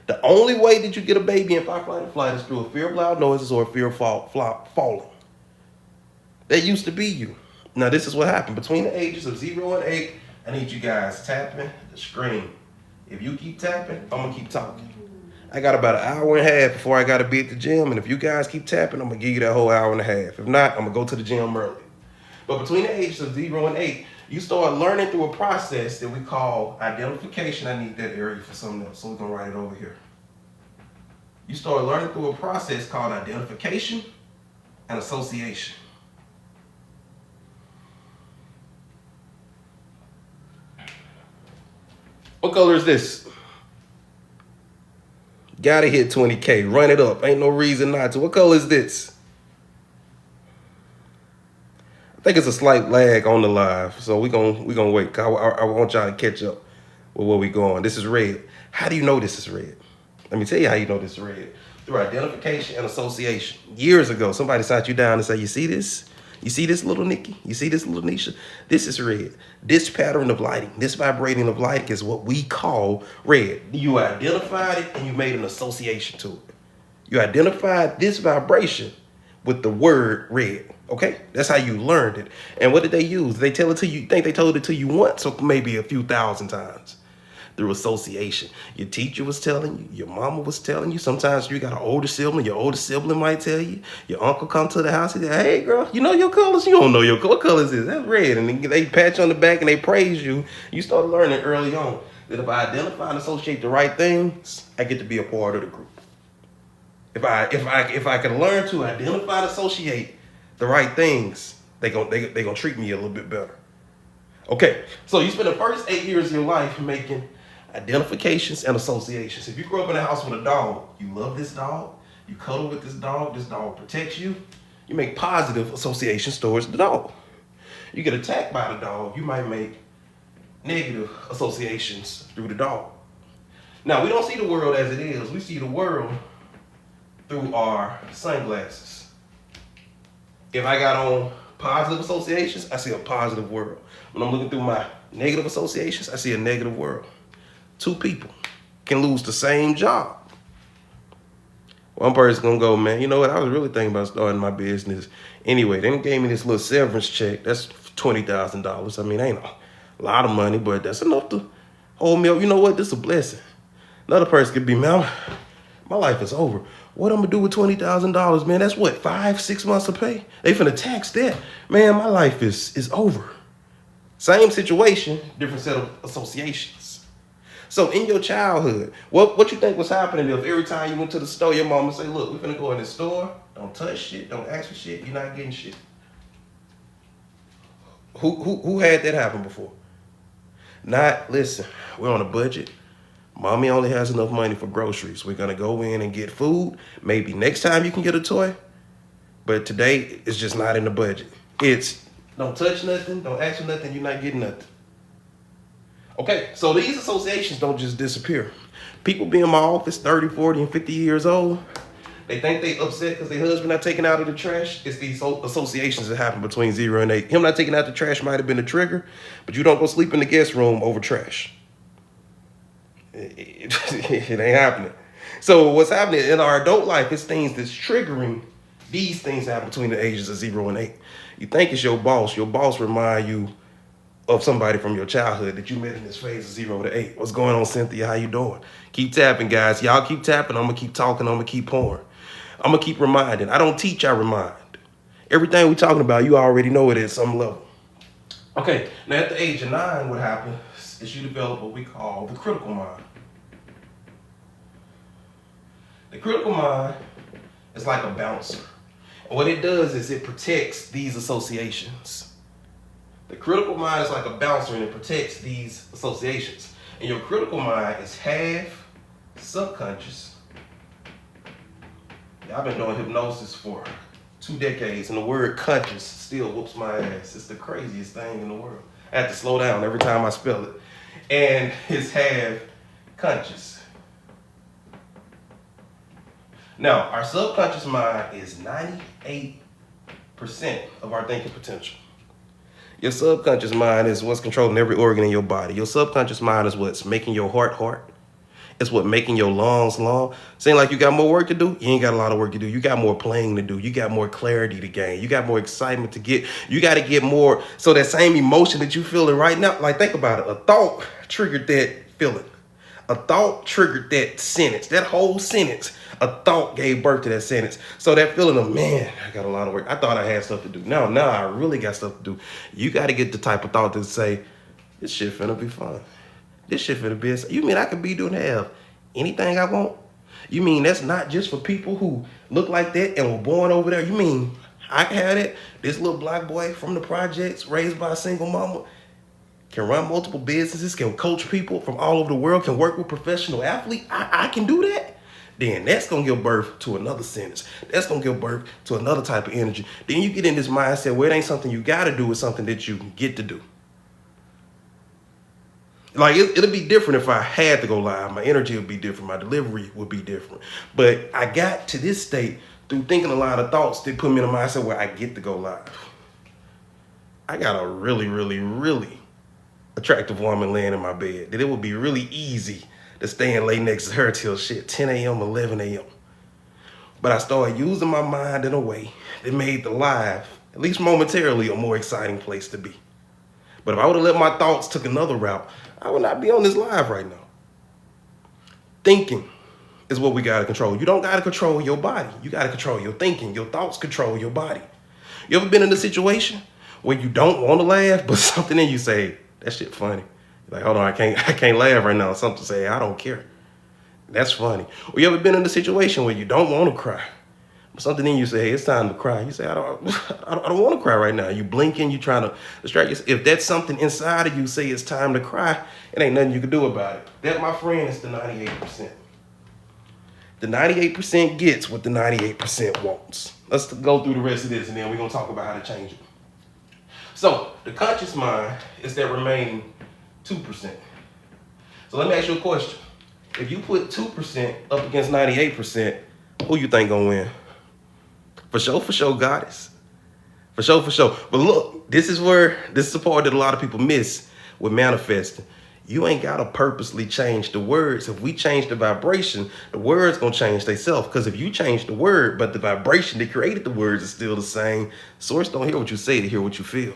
Speaker 1: The only way that you get a baby in fight, flight, or flight is through a fear of loud noises or a fear of falling. That used to be you. Now, this is what happened. Between the ages of 0 and 8, I need you guys tapping the screen. If you keep tapping, I'm going to keep talking. I got about 1.5 hours before I got to be at the gym. And if you guys keep tapping, I'm going to give you that whole 1.5 hours. If not, I'm going to go to the gym early. But between the ages of 0 and 8, you start learning through a process that we call identification. I need that area for something else, so we're going to write it over here. You start learning through a process called identification and association. What color is this? Gotta hit 20K. Run it up. Ain't no reason not to. What color is this? I think it's a slight lag on the live, so we gonna wait. I want y'all to catch up with where we going. This is red. How do you know this is red? Let me tell you how you know this is red. Through identification and association. Years ago, somebody sat you down and said, you see this? You see this little Nikki? You see this little Nisha? This is red. This pattern of lighting, this vibrating of lighting is what we call red. You identified it and you made an association to it. You identified this vibration with the word red. Okay, that's how you learned it. And what did they use? They tell it to you. Think they told it to you once or maybe a few thousand times? Through association. Your teacher was telling you, your mama was telling you. Sometimes you got an older sibling, your older sibling might tell you. Your uncle come to the house, he say, hey girl, you know your colors? You don't know your what colors is. That's red. And they pat you on the back and they praise you. You start learning early on that if I identify and associate the right things, I get to be a part of the group. If I can learn to identify and associate the right things, they gonna treat me a little bit better. Okay, so you spend the first 8 years of your life making identifications and associations. If you grow up in a house with a dog, you love this dog, you cuddle with this dog protects you, you make positive associations towards the dog. You get attacked by the dog, you might make negative associations through the dog. Now, we don't see the world as it is, we see the world through our sunglasses. If I got on positive associations, I see a positive world. When I'm looking through my negative associations, I see a negative world. Two people can lose the same job. One person gonna go, man, you know what? I was really thinking about starting my business. Anyway, they gave me this little severance check. That's $20,000. I mean, ain't a lot of money, but that's enough to hold me up. You know what? This is a blessing. Another person could be, man, my life is over. What I'm gonna do with $20,000, man? That's what, 5-6 months of pay? They finna tax that. Man, my life is over. Same situation, different set of associations. So in your childhood, what you think was happening if every time you went to the store, your mama say, look, we're finna go in the store, don't touch shit, don't ask for shit, you're not getting shit. Who had that happen before? Listen, we're on a budget. Mommy only has enough money for groceries. We're gonna go in and get food. Maybe next time you can get a toy, but today it's just not in the budget. It's don't touch nothing, don't ask for nothing, you're not getting nothing. Okay, so these associations don't just disappear. People be in my office 30, 40, and 50 years old. They think they upset because their husband not taking out of the trash. It's these associations that happen between 0 and 8. Him not taking out the trash might have been a trigger, but you don't go sleep in the guest room over trash. It ain't happening. So what's happening in our adult life is things that's triggering. These things happen between the ages of 0 and 8. You think it's your boss. Your boss remind you of somebody from your childhood that you met in this phase of 0 to 8. What's going on, Cynthia? How you doing? Keep tapping, guys. Y'all keep tapping. I'm going to keep talking. I'm going to keep pouring. I'm going to keep reminding. I don't teach, I remind. Everything we're talking about, you already know it at some level. Okay, now at the age of 9, what happens is you develop what we call the critical mind. The critical mind is like a bouncer. And what it does is it protects these associations. The critical mind is like a bouncer and it protects these associations. And your critical mind is half subconscious. I've been doing hypnosis for 2 decades and the word conscious still whoops my ass. It's the craziest thing in the world. I have to slow down every time I spell it. And it's half conscious. Now, our subconscious mind is 98% of our thinking potential. Your subconscious mind is what's controlling every organ in your body. Your subconscious mind is what's making your heart. It's what making your lungs long. Seem like you got more work to do? You ain't got a lot of work to do. You got more playing to do. You got more clarity to gain. You got more excitement to get. You got to get more. So that same emotion that you feeling right now, like think about it. A thought triggered that feeling. A thought triggered that sentence. That whole sentence, a thought gave birth to that sentence. So that feeling of, man, I got a lot of work. I thought I had stuff to do. Now I really got stuff to do. You got to get the type of thought that say, this shit finna be fun. This shit finna be, you mean I could be doing have anything I want? You mean that's not just for people who look like that and were born over there? You mean I can have that? This little black boy from the projects, raised by a single mama, can run multiple businesses, can coach people from all over the world, can work with professional athletes. I can do that? Then that's gonna give birth to another sentence. That's gonna give birth to another type of energy. Then you get in this mindset where it ain't something you gotta do, it's something that you get to do. Like, it'll be different if I had to go live. My energy would be different. My delivery would be different. But I got to this state through thinking a lot of thoughts that put me in a mindset where I get to go live. I got a really, really, really attractive woman laying in my bed, that it would be really easy to stay and lay next to her till shit 10 a.m., 11 a.m. But I started using my mind in a way that made the live, at least momentarily, a more exciting place to be. But if I would have let my thoughts took another route, I would not be on this live right now. Thinking is what we got to control. You don't got to control your body. You got to control your thinking. Your thoughts control your body. You ever been in a situation where you don't want to laugh, but something in you say, that shit funny. You're like, hold on, I can't laugh right now. Something say, I don't care. That's funny. Or you ever been in a situation where you don't want to cry, but something in you say, hey, it's time to cry. You say, I don't want to cry right now. You blinking, you trying to distract yourself. If that's something inside of you say it's time to cry, it ain't nothing you can do about it. That, my friend, is the 98%. The 98% gets what the 98% wants. Let's go through the rest of this, and then we're going to talk about how to change it. So the conscious mind is that remaining 2%. So let me ask you a question. If you put 2% up against 98%, who you think gonna win? For sure, Goddess. For sure. But look, this is the part that a lot of people miss with manifesting. You ain't gotta purposely change the words. If we change the vibration, the words gonna change themselves. Because if you change the word, but the vibration that created the words is still the same, source don't hear what you say, they hear what you feel.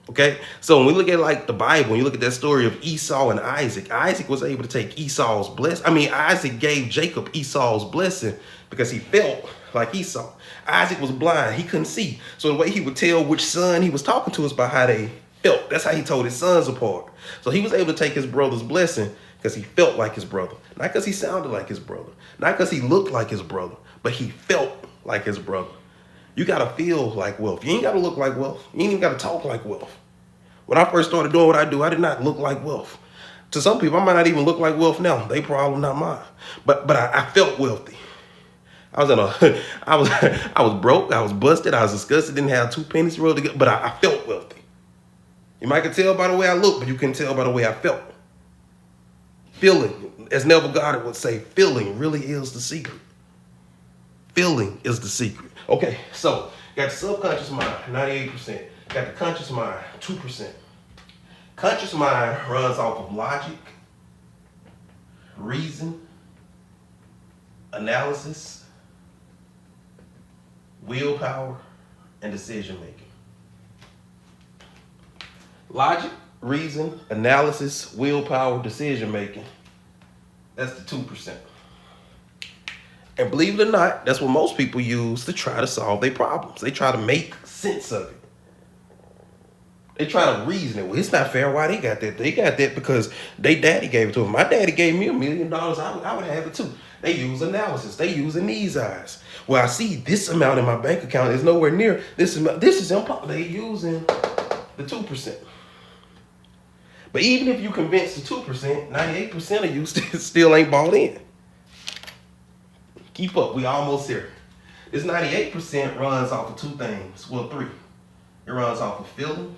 Speaker 1: Okay, so when we look at like the Bible, when you look at that story of Esau and Isaac, Isaac was able to take Esau's blessing. Isaac gave Jacob Esau's blessing because he felt like Esau. Isaac was blind, he couldn't see. So the way he would tell which son he was talking to is by how they felt. That's how he told his sons apart. So he was able to take his brother's blessing because he felt like his brother. Not because he sounded like his brother. Not because he looked like his brother, but he felt like his brother. You got to feel like wealth. You ain't got to look like wealth. You ain't even got to talk like wealth. When I first started doing what I do, I did not look like wealth. To some people, I might not even look like wealth now. They problem, not mine. But I felt wealthy. I was broke. I was busted. I was disgusted. Didn't have 2 pennies rolled together. But I felt wealthy. You might can tell by the way I look, but you can tell by the way I felt. Feeling, as Neville Goddard would say, feeling really is the secret. Feeling is the secret. Okay, so got the subconscious mind, 98%. Got the conscious mind, 2%. Conscious mind runs off of logic, reason, analysis, willpower, and decision making. Logic, reason, analysis, willpower, decision making. That's the 2%. And believe it or not, that's what most people use to try to solve their problems. They try to make sense of it. They try to reason it. Well, it's not fair why they got that. They got that because they daddy gave it to them. My daddy gave me $1 million. I would have it too. They use analysis. They using these eyes. Well, I see this amount in my bank account is nowhere near this amount. This is impossible. They using the 2%. But even if you convince the 2%, 98% of you still ain't bought in. Keep up. We almost here. This 98% runs off of 2 things. Well, 3. It runs off of feeling,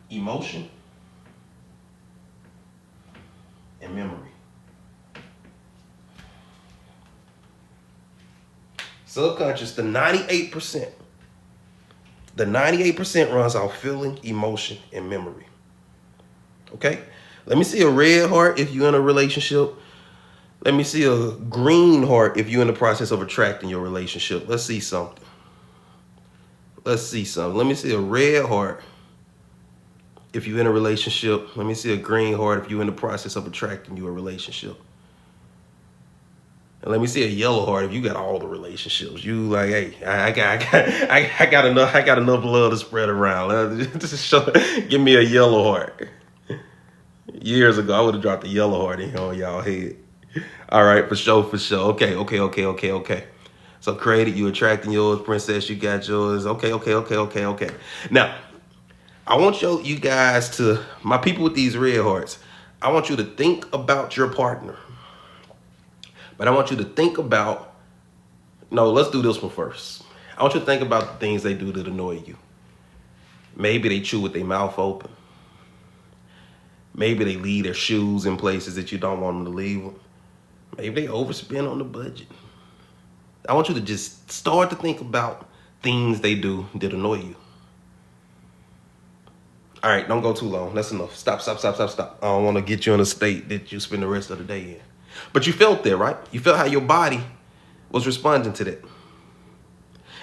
Speaker 1: emotion, and memory. Subconscious, the 98%. The 98% runs off feeling, emotion, and memory. Okay? Let me see a red heart if you're in a relationship. Let me see a green heart if you're in the process of attracting your relationship. Let's see something. Let me see a red heart if you're in a relationship. Let me see a green heart if you're in the process of attracting you a relationship. And let me see a yellow heart if you got all the relationships. You like, hey, I got enough love to spread around. Just give me a yellow heart. Years ago, I would have dropped a yellow heart in here on y'all head. All right, for sure. Okay. So created, you attracting yours, princess, you got yours. Okay. Now, I want you guys to, my people with these red hearts, I want you to think about your partner. But I want you to think about, no, let's do this one first. I want you to think about the things they do that annoy you. Maybe they chew with their mouth open. Maybe they leave their shoes in places that you don't want them to leave them. Maybe they overspend on the budget. I want you to just start to think about things they do that annoy you. All right, don't go too long. That's enough. Stop. I don't want to get you in a state that you spend the rest of the day in. But you felt that, right? You felt how your body was responding to that.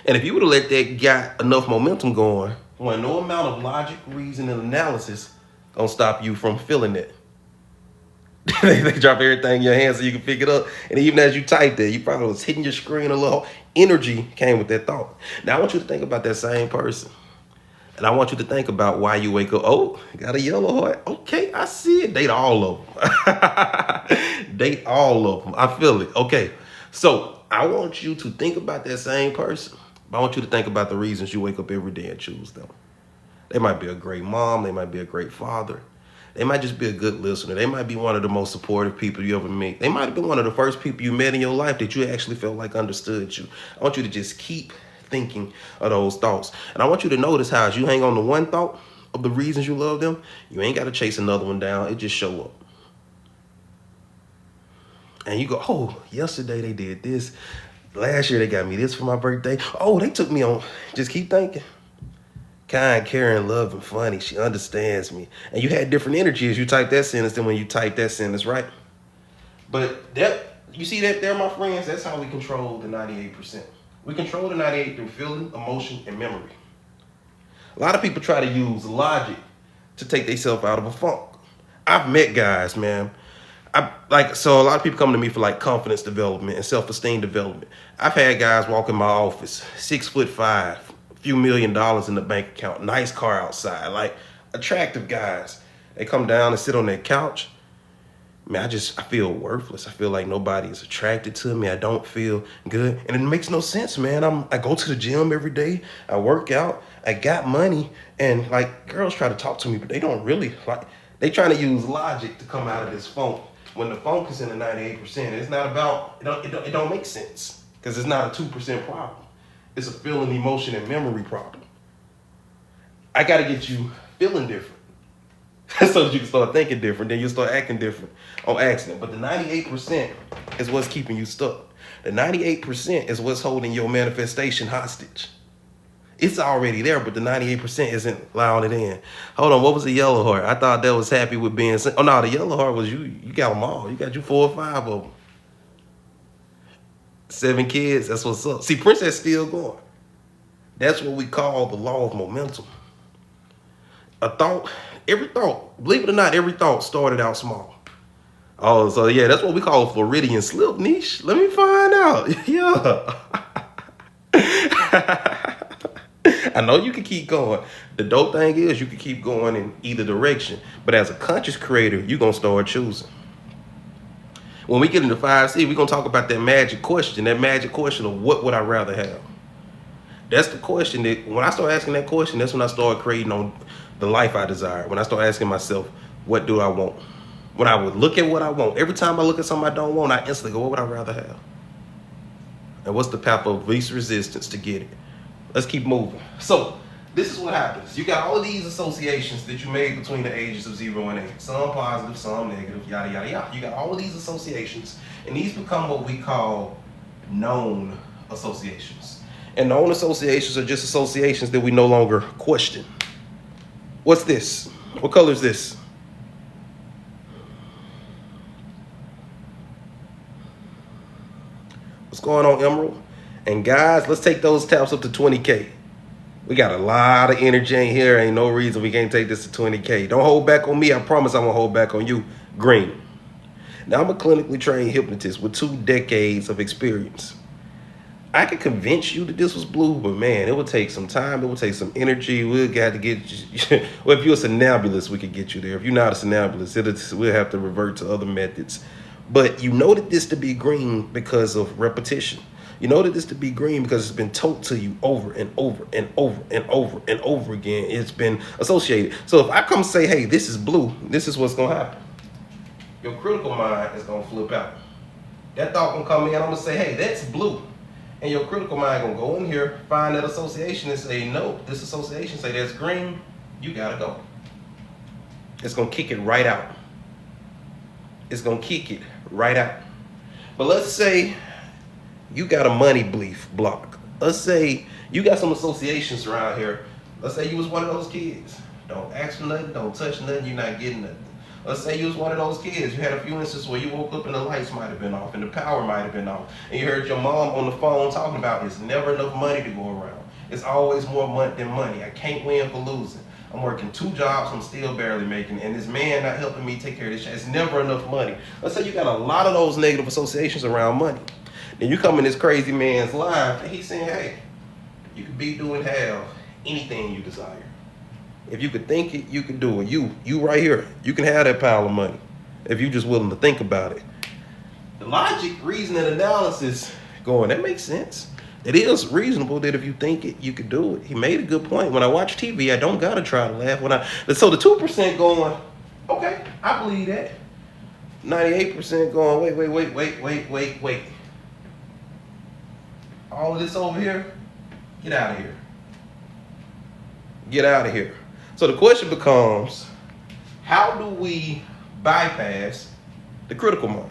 Speaker 1: And if you would have let that got enough momentum going, well, no amount of logic, reason, and analysis gonna stop you from feeling it. They drop everything in your hand so you can pick it up. And even as you typed it, you probably was hitting your screen a little. Energy came with that thought. Now I want you to think about that same person. And I want you to think about why you wake up. Oh, got a yellow heart. Okay, I see it. Date all of them. Date all of them. I feel it. Okay, so I want you to think about that same person. But I want you to think about the reasons you wake up every day and choose them. They might be a great mom. They might be a great father. They might just be a good listener. They might be one of the most supportive people you ever meet. They might have been one of the first people you met in your life that you actually felt like understood you. I want you to just keep thinking of those thoughts. And I want you to notice how as you hang on to one thought of the reasons you love them, you ain't got to chase another one down. It just show up. And you go, oh, yesterday they did this. Last year they got me this for my birthday. Oh, they took me on. Just keep thinking. Kind, caring, loving, funny. She understands me. And you had different energy as you type that sentence than when you type that sentence, right? But that, you see that there, my friends? That's how we control the 98%. We control the 98 through feeling, emotion, and memory. A lot of people try to use logic to take themselves out of a funk. I've met guys, man. So a lot of people come to me for like confidence development and self-esteem development. I've had guys walk in my office, 6'5", a few $1 million in the bank account, nice car outside, like attractive guys. They come down and sit on their couch. Man, I feel worthless. I feel like nobody is attracted to me. I don't feel good. And it makes no sense, man. I go to the gym every day. I work out. I got money. And like girls try to talk to me, but they don't really like, they trying to use logic to come out of this funk. When the funk is in the 98%, it's not about, it don't make sense because it's not a 2% problem. It's a feeling, emotion, and memory problem. I got to get you feeling different so that you can start thinking different. Then you'll start acting different on accident. But the 98% is what's keeping you stuck. The 98% is what's holding your manifestation hostage. It's already there, but the 98% isn't allowing it in. Hold on, what was the yellow heart? I thought that was happy with being single. Oh, no, the yellow heart was you got them all. You got you 4 or 5 of them. 7 kids, that's what's up. See, Princess still going. That's what we call the law of momentum. Every thought, believe it or not, every thought started out small. Oh, so yeah, that's what we call a Floridian slip, niche. Let me find out. Yeah. I know you can keep going. The dope thing is you can keep going in either direction. But as a conscious creator, you're going to start choosing. When we get into 5C, we're going to talk about that magic question of what would I rather have? That's the question that when I start asking that question, that's when I start creating on the life I desire. When I start asking myself, what do I want? When I would look at what I want, every time I look at something I don't want, I instantly go, what would I rather have? And what's the path of least resistance to get it? Let's keep moving. So this is what happens. You got all of these associations that you made between the ages of 0 and 8. Some positive, some negative, yada, yada, yada. You got all of these associations, and these become what we call known associations. And known associations are just associations that we no longer question. What's this? What color is this? What's going on, Emerald? And guys, let's take those taps up to 20K. We got a lot of energy in here. Ain't no reason we can't take this to 20K. Don't hold back on me. I promise I won't hold back on you. Green. Now, I'm a clinically trained hypnotist with 2 decades of experience. I could convince you that this was blue, but man, it would take some time. It would take some energy. We'll have to get you. Well, if you're a somnambulist, we could get you there. If you're not a somnambulist, we'll have to revert to other methods. But you know that this to be green because of repetition. You know that this to be green because it's been told to you over and over and over and over and over again. It's been associated. So if I come say, hey, this is blue, this is what's going to happen. Your critical mind is going to flip out. That thought going to come in. I'm going to say, hey, that's blue. And your critical mind going to go in here, find that association and say, no, this association say that's green. You got to go. It's going to kick it right out. It's going to kick it right out. But let's say you got a money belief block. Let's say You got some associations around here. Let's say you was one of those kids. Don't ask for nothing, don't touch nothing, you're not getting nothing. Let's say you was one of those kids. You had a few instances where you woke up and the lights might have been off and the power might have been off. And you heard your mom on the phone talking about it's never enough money to go around. It's always more money than money. I can't win for losing. I'm working 2 jobs, I'm still barely making, and this man not helping me take care of this shit. It's never enough money. Let's say you got a lot of those negative associations around money. Then you come in this crazy man's life and he's saying, hey, you could be doing have anything you desire. If you could think it, you could do it. You right here, you can have that pile of money if you're just willing to think about it. The logic, reason, and analysis going, that makes sense. It is reasonable that if you think it, you could do it. He made a good point. When I watch TV, I don't gotta try to laugh. So the 2% going, okay, I believe that. 98% going, wait. All of this over here, get out of here. Get out of here. So the question becomes, how do we bypass the critical mind?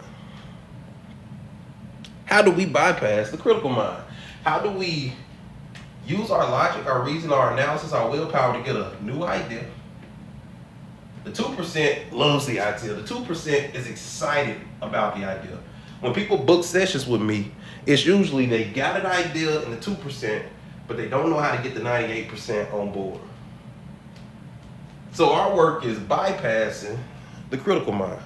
Speaker 1: How do we bypass the critical mind? How do we use our logic, our reason, our analysis, our willpower to get a new idea? The 2% loves the idea. The 2% is excited about the idea. When people book sessions with me, it's usually they got an idea in the 2%, but they don't know how to get the 98% on board. So our work is bypassing the critical mind.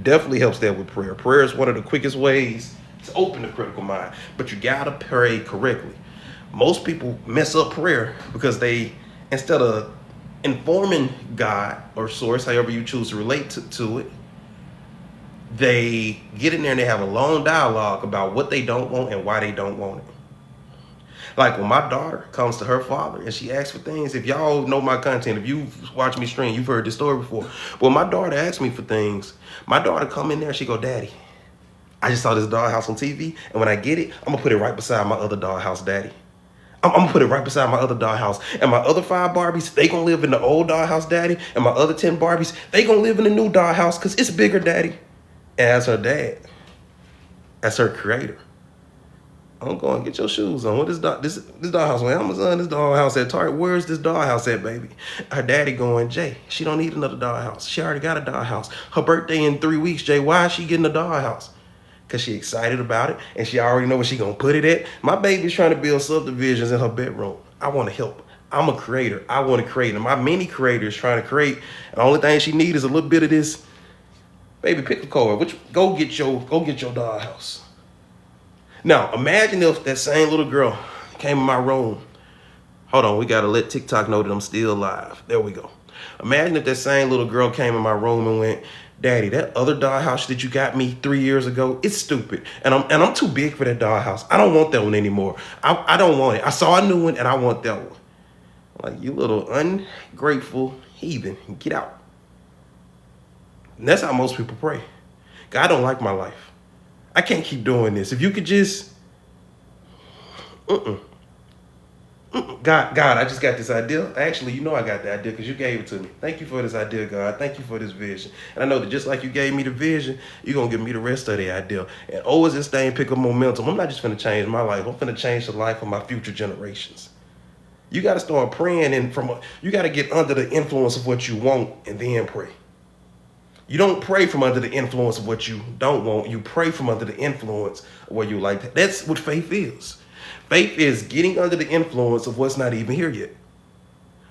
Speaker 1: Definitely helps that with prayer. Prayer is one of the quickest ways to open the critical mind, but you gotta pray correctly. Most people mess up prayer because they, instead of informing God or source, however you choose to relate to it, they get in there and they have a long dialogue about what they don't want and why they don't want it. Like when my daughter comes to her father and she asks for things, if y'all know my content, if you've watched me stream, you've heard this story before. When my daughter asks me for things, my daughter come in there and she go, Daddy, I just saw this dollhouse on TV, and when I get it, I'm gonna put it right beside my other dollhouse, Daddy. I'm gonna put it right beside my other dollhouse. And my other 5 Barbies, they gonna live in the old dollhouse, Daddy. And my other 10 Barbies, they gonna live in the new dollhouse because it's bigger, Daddy. And as her dad, as her creator, I'm going, get your shoes on. What is this dollhouse on Amazon? This dollhouse at Target. Where's this dollhouse at, baby? Her daddy going, Jay, she don't need another dollhouse. She already got a dollhouse. Her birthday in 3 weeks, Jay. Why is she getting a dollhouse? Because she excited about it and she already know where she gonna put it at. My baby's trying to build subdivisions in her bedroom. I want to help. I'm a creator. I want to create. And my mini creator is trying to create. And the only thing she needs is a little bit of this. Baby, pick a card. Go get your dollhouse. Now, imagine if that same little girl came in my room. Hold on, we got to let TikTok know that I'm still live. There we go. Imagine if that same little girl came in my room and went, Daddy, that other dollhouse that you got me 3 years ago, it's stupid. And I'm too big for that dollhouse. I don't want that one anymore. I don't want it. I saw a new one and I want that one. I'm like, you little ungrateful heathen, get out. And that's how most people pray. God don't like my life. I can't keep doing this. If you could just, God, I just got this idea. Actually, you know I got the idea because you gave it to me. Thank you for this idea, God. Thank you for this vision. And I know that just like you gave me the vision, you're going to give me the rest of the idea. And as this thing pick up momentum, I'm not just going to change my life. I'm going to change the life of my future generations. You got to start praying, and you got to get under the influence of what you want and then pray. You don't pray from under the influence of what you don't want. You pray from under the influence of what you like. That's what faith is. Faith is getting under the influence of what's not even here yet.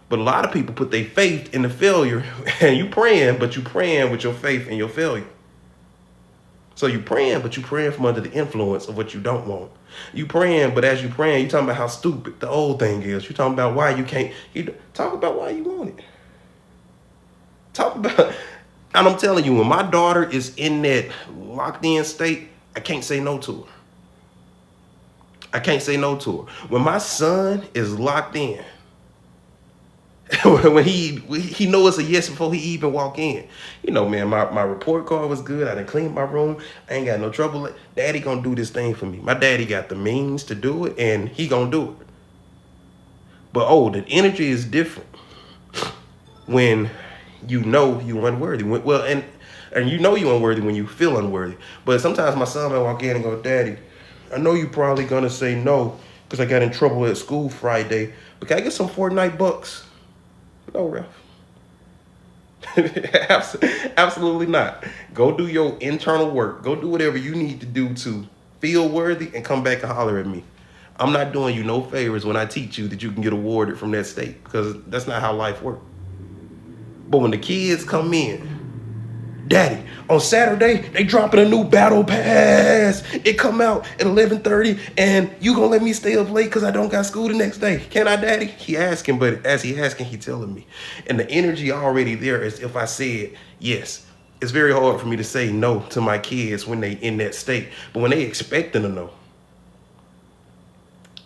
Speaker 1: But a lot of people put their faith in the failure, and you praying, but you praying with your faith in your failure. So you praying, but you praying from under the influence of what you don't want. You praying, but as you praying, you talking about how stupid the old thing is. You talking about why you can't. Talk about why you want it. Talk about. And I'm telling you, when my daughter is in that locked in state, I can't say no to her. I can't say no to her. When my son is locked in, when he knows it's a yes before he even walk in. You know, man, my report card was good. I done cleaned my room. I ain't got no trouble. Daddy gonna do this thing for me. My daddy got the means to do it, and he gonna do it. But the energy is different when you know you unworthy. And you know you unworthy when you feel unworthy. But sometimes my son might walk in and go, Daddy, I know you're probably gonna say no because I got in trouble at school Friday, but can I get some Fortnite bucks? No, Ralph. Absolutely not. Go do your internal work. Go do whatever you need to do to feel worthy and come back and holler at me. I'm not doing you no favors when I teach you that you can get awarded from that state because that's not how life works. But when the kids come in, Daddy, on Saturday, they dropping a new battle pass. It come out at 11:30, and you gonna let me stay up late because I don't got school the next day. Can I, Daddy? He asking, but as he asking, he telling me. And the energy already there is if I said yes. It's very hard for me to say no to my kids when they in that state. But when they expecting a no,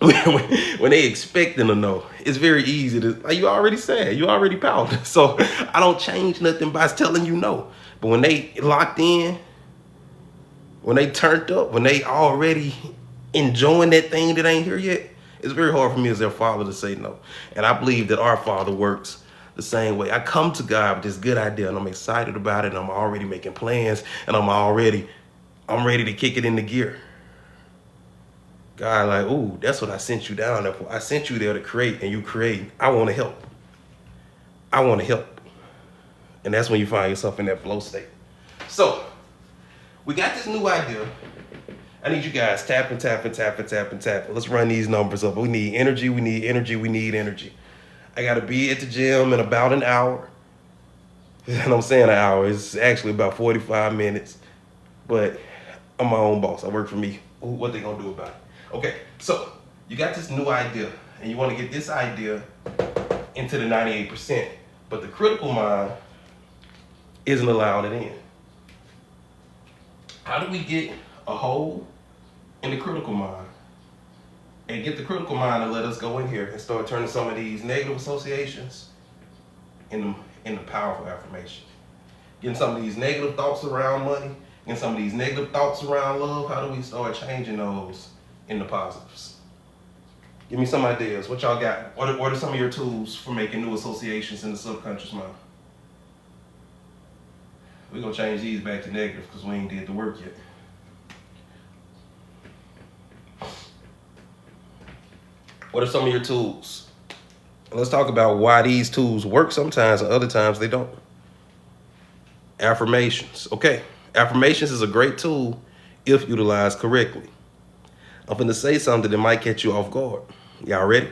Speaker 1: when they expecting a no, it's very easy to, like you already said, you already powered. So I don't change nothing by telling you no. But when they locked in, when they turned up, when they already enjoying that thing that ain't here yet, it's very hard for me as their father to say no. And I believe that our Father works the same way. I come to God with this good idea and I'm excited about it and I'm already making plans and I'm ready to kick it into gear. God like, ooh, that's what I sent you down there for. I sent you there to create and you create. I want to help. I want to help. And that's when you find yourself in that flow state. So, we got this new idea. I need you guys tapping. Let's run these numbers up. We need energy, we need energy, we need energy. I got to be at the gym in about an hour. And I'm saying an hour. It's actually about 45 minutes. But I'm my own boss. I work for me. What they going to do about it? Okay, so you got this new idea. And you want to get this idea into the 98%. But the critical mind isn't allowing it in. How do we get a hold in the critical mind and get the critical mind to let us go in here and start turning some of these negative associations into powerful affirmation? Getting some of these negative thoughts around money, getting some of these negative thoughts around love, how do we start changing those into positives? Give me some ideas. What y'all got? What are some of your tools for making new associations in the subconscious mind? We're going to change these back to negative because we ain't did the work yet. What are some of your tools? Let's talk about why these tools work sometimes and other times they don't. Affirmations. Okay, affirmations is a great tool if utilized correctly. I'm going to say something that might catch you off guard. Y'all ready?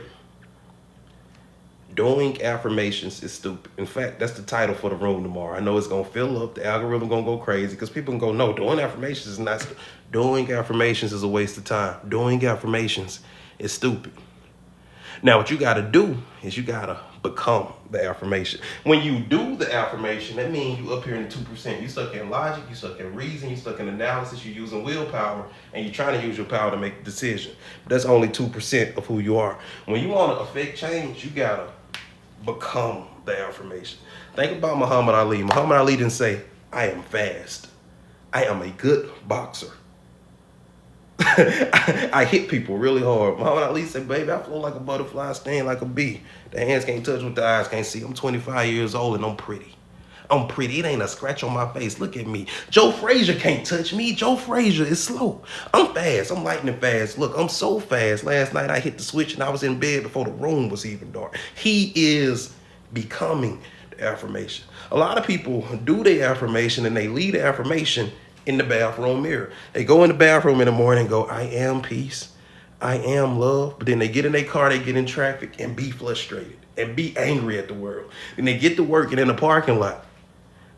Speaker 1: Doing affirmations is stupid. In fact, that's the title for the room tomorrow. I know it's going to fill up. The algorithm going to go crazy because people can go, no, doing affirmations is not stupid. Doing affirmations is a waste of time. Doing affirmations is stupid. Now, what you got to do is you got to become the affirmation. When you do the affirmation, that means you up here in the 2%. You stuck in logic, you stuck in reason, you stuck in analysis, you're using willpower, and you're trying to use your power to make a decision. But that's only 2% of who you are. When you want to affect change, you got to become the affirmation. Think about Muhammad Ali. Muhammad Ali didn't say, I am fast. I am a good boxer. I hit people really hard. Muhammad Ali said, baby, I flow like a butterfly, sting like a bee. The hands can't touch what the eyes can't see. I'm 25 years old and I'm pretty. I'm pretty. It ain't a scratch on my face. Look at me. Joe Frazier can't touch me. Joe Frazier is slow. I'm fast. I'm lightning fast. Look, I'm so fast. Last night I hit the switch and I was in bed before the room was even dark. He is becoming the affirmation. A lot of people do the affirmation and they leave the affirmation in the bathroom mirror. They go in the bathroom in the morning and go, I am peace. I am love. But then they get in their car, they get in traffic and be frustrated and be angry at the world. Then they get to work and in the parking lot,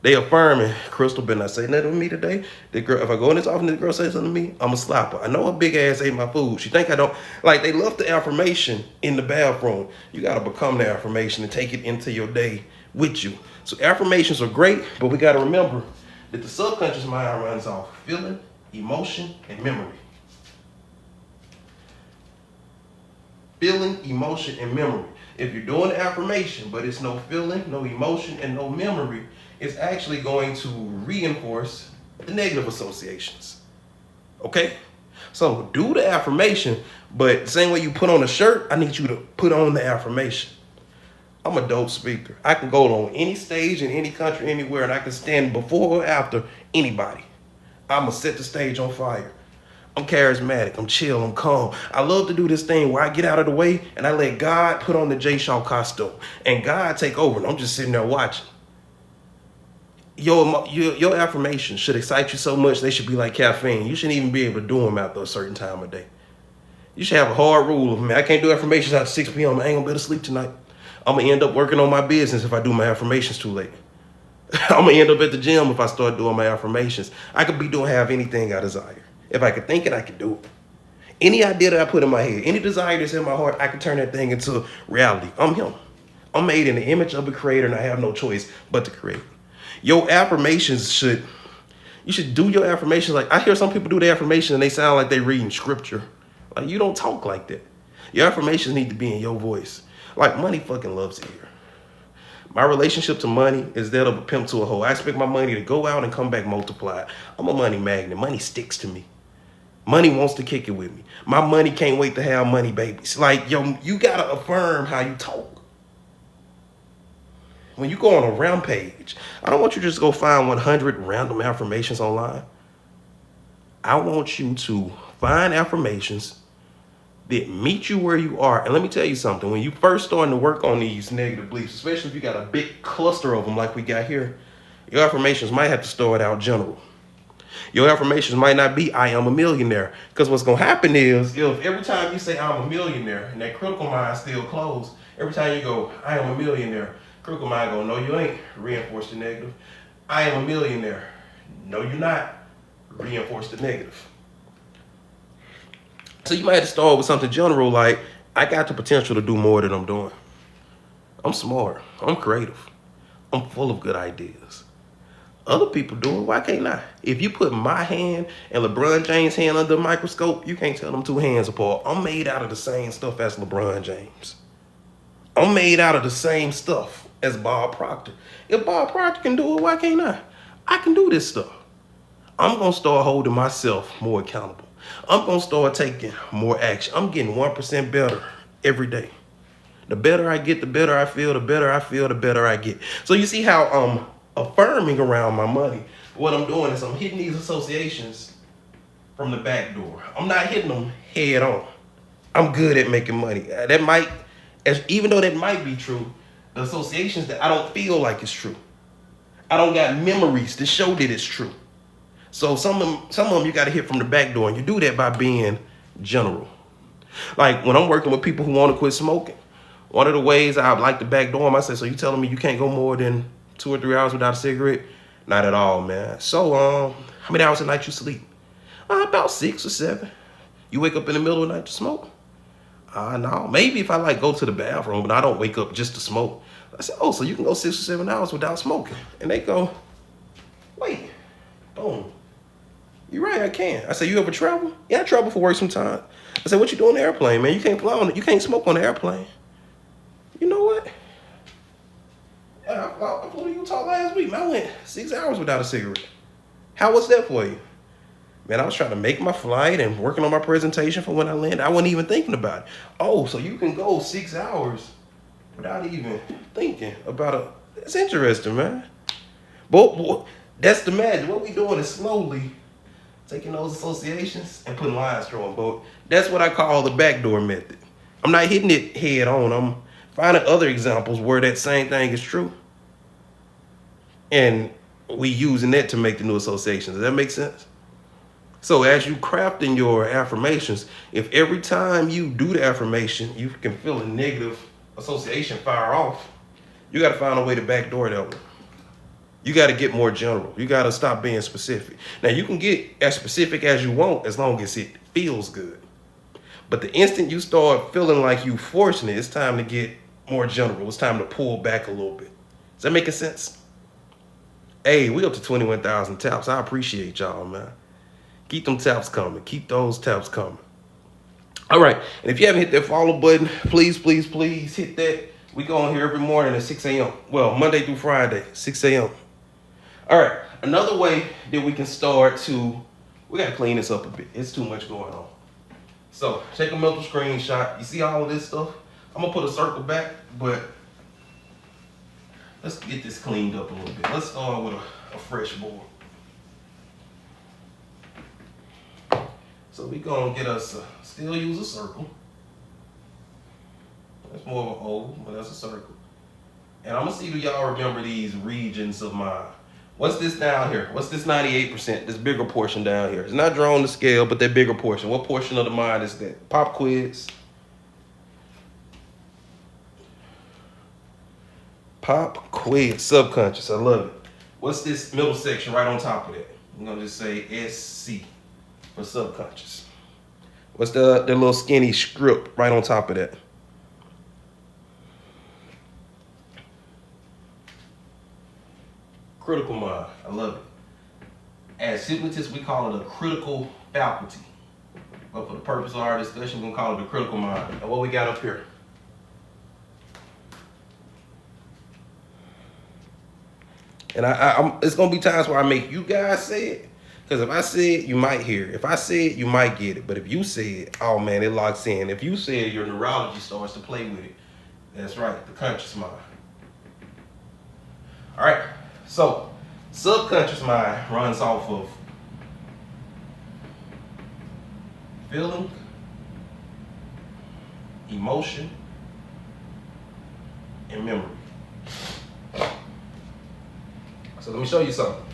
Speaker 1: they affirming, Crystal better not say nothing to me today. The girl, if I go in this office and the girl says something to me, I'm a slapper. I know her big ass ate my food. She think I don't. Like, they love the affirmation in the bathroom. You got to become the affirmation and take it into your day with you. So affirmations are great, but we got to remember that the subconscious mind runs off feeling, emotion, and memory. Feeling, emotion, and memory. If you're doing the affirmation, but it's no feeling, no emotion, and no memory, it's actually going to reinforce the negative associations. Okay? So do the affirmation, but the same way you put on a shirt, I need you to put on the affirmation. I'm a dope speaker. I can go on any stage in any country, anywhere, and I can stand before or after anybody. I'm going to set the stage on fire. I'm charismatic. I'm chill. I'm calm. I love to do this thing where I get out of the way and I let God put on the J. Shaw costume and God take over. And I'm just sitting there watching. Your affirmations should excite you so much they should be like caffeine. You shouldn't even be able to do them after a certain time of day. You should have a hard rule of, man, I can't do affirmations after 6 p.m. I ain't gonna be able to sleep tonight. I'm gonna end up working on my business if I do my affirmations too late. I'm gonna end up at the gym if I start doing my affirmations. I could have anything I desire. If I could think it, I could do it. Any idea that I put in my head, any desire that's in my heart, I can turn that thing into reality. I'm him. I'm made in the image of a creator and I have no choice but to create. Your affirmations you should do your affirmations. Like I hear some people do their affirmations and they sound like they reading scripture. Like you don't talk like that. Your affirmations need to be in your voice. Like money fucking loves it here. My relationship to money is that of a pimp to a hoe. I expect my money to go out and come back multiplied. I'm a money magnet. Money sticks to me. Money wants to kick it with me. My money can't wait to have money babies. Like, yo, you gotta affirm how you talk. When you go on a rampage, I don't want you to just go find 100 random affirmations online. I want you to find affirmations that meet you where you are. And let me tell you something. When you first starting to work on these negative beliefs, especially if you got a big cluster of them like we got here, your affirmations might have to start out general. Your affirmations might not be, I am a millionaire. Because what's going to happen is, if every time you say, I'm a millionaire, and that critical mind still closed, every time you go, I am a millionaire, critical mind go, no, you ain't. Reinforce the negative. I am a millionaire. No, you're not. Reinforce the negative. So you might have to start with something general like, I got the potential to do more than I'm doing. I'm smart. I'm creative. I'm full of good ideas. Other people do it. Why can't I? If you put my hand and LeBron James' hand under a microscope, you can't tell them two hands apart. I'm made out of the same stuff as LeBron James. I'm made out of the same stuff as Bob Proctor. If Bob Proctor can do it, why can't I? I can do this stuff. I'm going to start holding myself more accountable. I'm going to start taking more action. I'm getting 1% better every day. The better I get, the better I feel. The better I feel, the better I get. So you see how I'm affirming around my money. What I'm doing is I'm hitting these associations from the back door. I'm not hitting them head on. I'm good at making money. Even though that might be true, the associations that I don't feel like it's true. I don't got memories to show that it's true. So some of them you got to hit from the back door, and you do that by being general. Like when I'm working with people who want to quit smoking, one of the ways I like to backdoor them, I say, so you telling me you can't go more than 2 or 3 hours without a cigarette? Not at all, man. So how many hours a night you sleep? About 6 or 7. You wake up in the middle of the night to smoke? No. Maybe if I go to the bathroom, but I don't wake up just to smoke. I said, oh, so you can go 6 or 7 hours without smoking. And they go, wait, boom. You're right, I can. I said, you ever travel? Yeah, I travel for work sometime. I said, what you doing on the airplane, man? You can't fly on it. You can't smoke on the airplane. You know what? I flew to Utah last week, man. I went 6 hours without a cigarette. How was that for you? Man, I was trying to make my flight and working on my presentation for when I landed. I wasn't even thinking about it. Oh, so you can go 6 hours without even thinking about it. That's interesting, man. But that's the magic. What we doing is slowly taking those associations and putting lines through them. But that's what I call the backdoor method. I'm not hitting it head on. I'm finding other examples where that same thing is true. And we using that to make the new associations. Does that make sense? So as you crafting your affirmations, if every time you do the affirmation, you can feel a negative association fire off, you got to find a way to backdoor that one. You got to get more general. You got to stop being specific. Now, you can get as specific as you want as long as it feels good. But the instant you start feeling like you forcing it, it's time to get more general. It's time to pull back a little bit. Is that making sense? Hey, we up to 21,000 taps. I appreciate y'all, man. Keep them taps coming. Keep those taps coming. All right. And if you haven't hit that follow button, please, please, please hit that. We go on here every morning at 6 a.m. Well, Monday through Friday, 6 a.m. All right. Another way that we can start we got to clean this up a bit. It's too much going on. So take a mental screenshot. You see all of this stuff? I'm going to put a circle back, but let's get this cleaned up a little bit. Let's start with a fresh board. So we gonna get us still use a circle. That's more of an oval, but that's a circle. And I'm gonna see, do y'all remember these regions of mine? What's this down here? What's this 98%? This bigger portion down here. It's not drawn to scale, but that bigger portion. What portion of the mind is that? Pop quiz. Pop quiz. Subconscious. I love it. What's this middle section right on top of that? I'm gonna just say SC for subconscious. What's the little skinny script right on top of that? Critical mind. I love it. As hypnotists, we call it a critical faculty. But for the purpose of our discussion, we're going to call it a critical mind. And what we got up here? And it's going to be times where I make you guys say it. Because if I say it, you might hear it. If I say it, you might get it. But if you say it, oh man, it locks in. If you say it, your neurology starts to play with it. That's right, the conscious mind. All right. So, subconscious mind runs off of feeling, emotion, and memory. So let me show you something.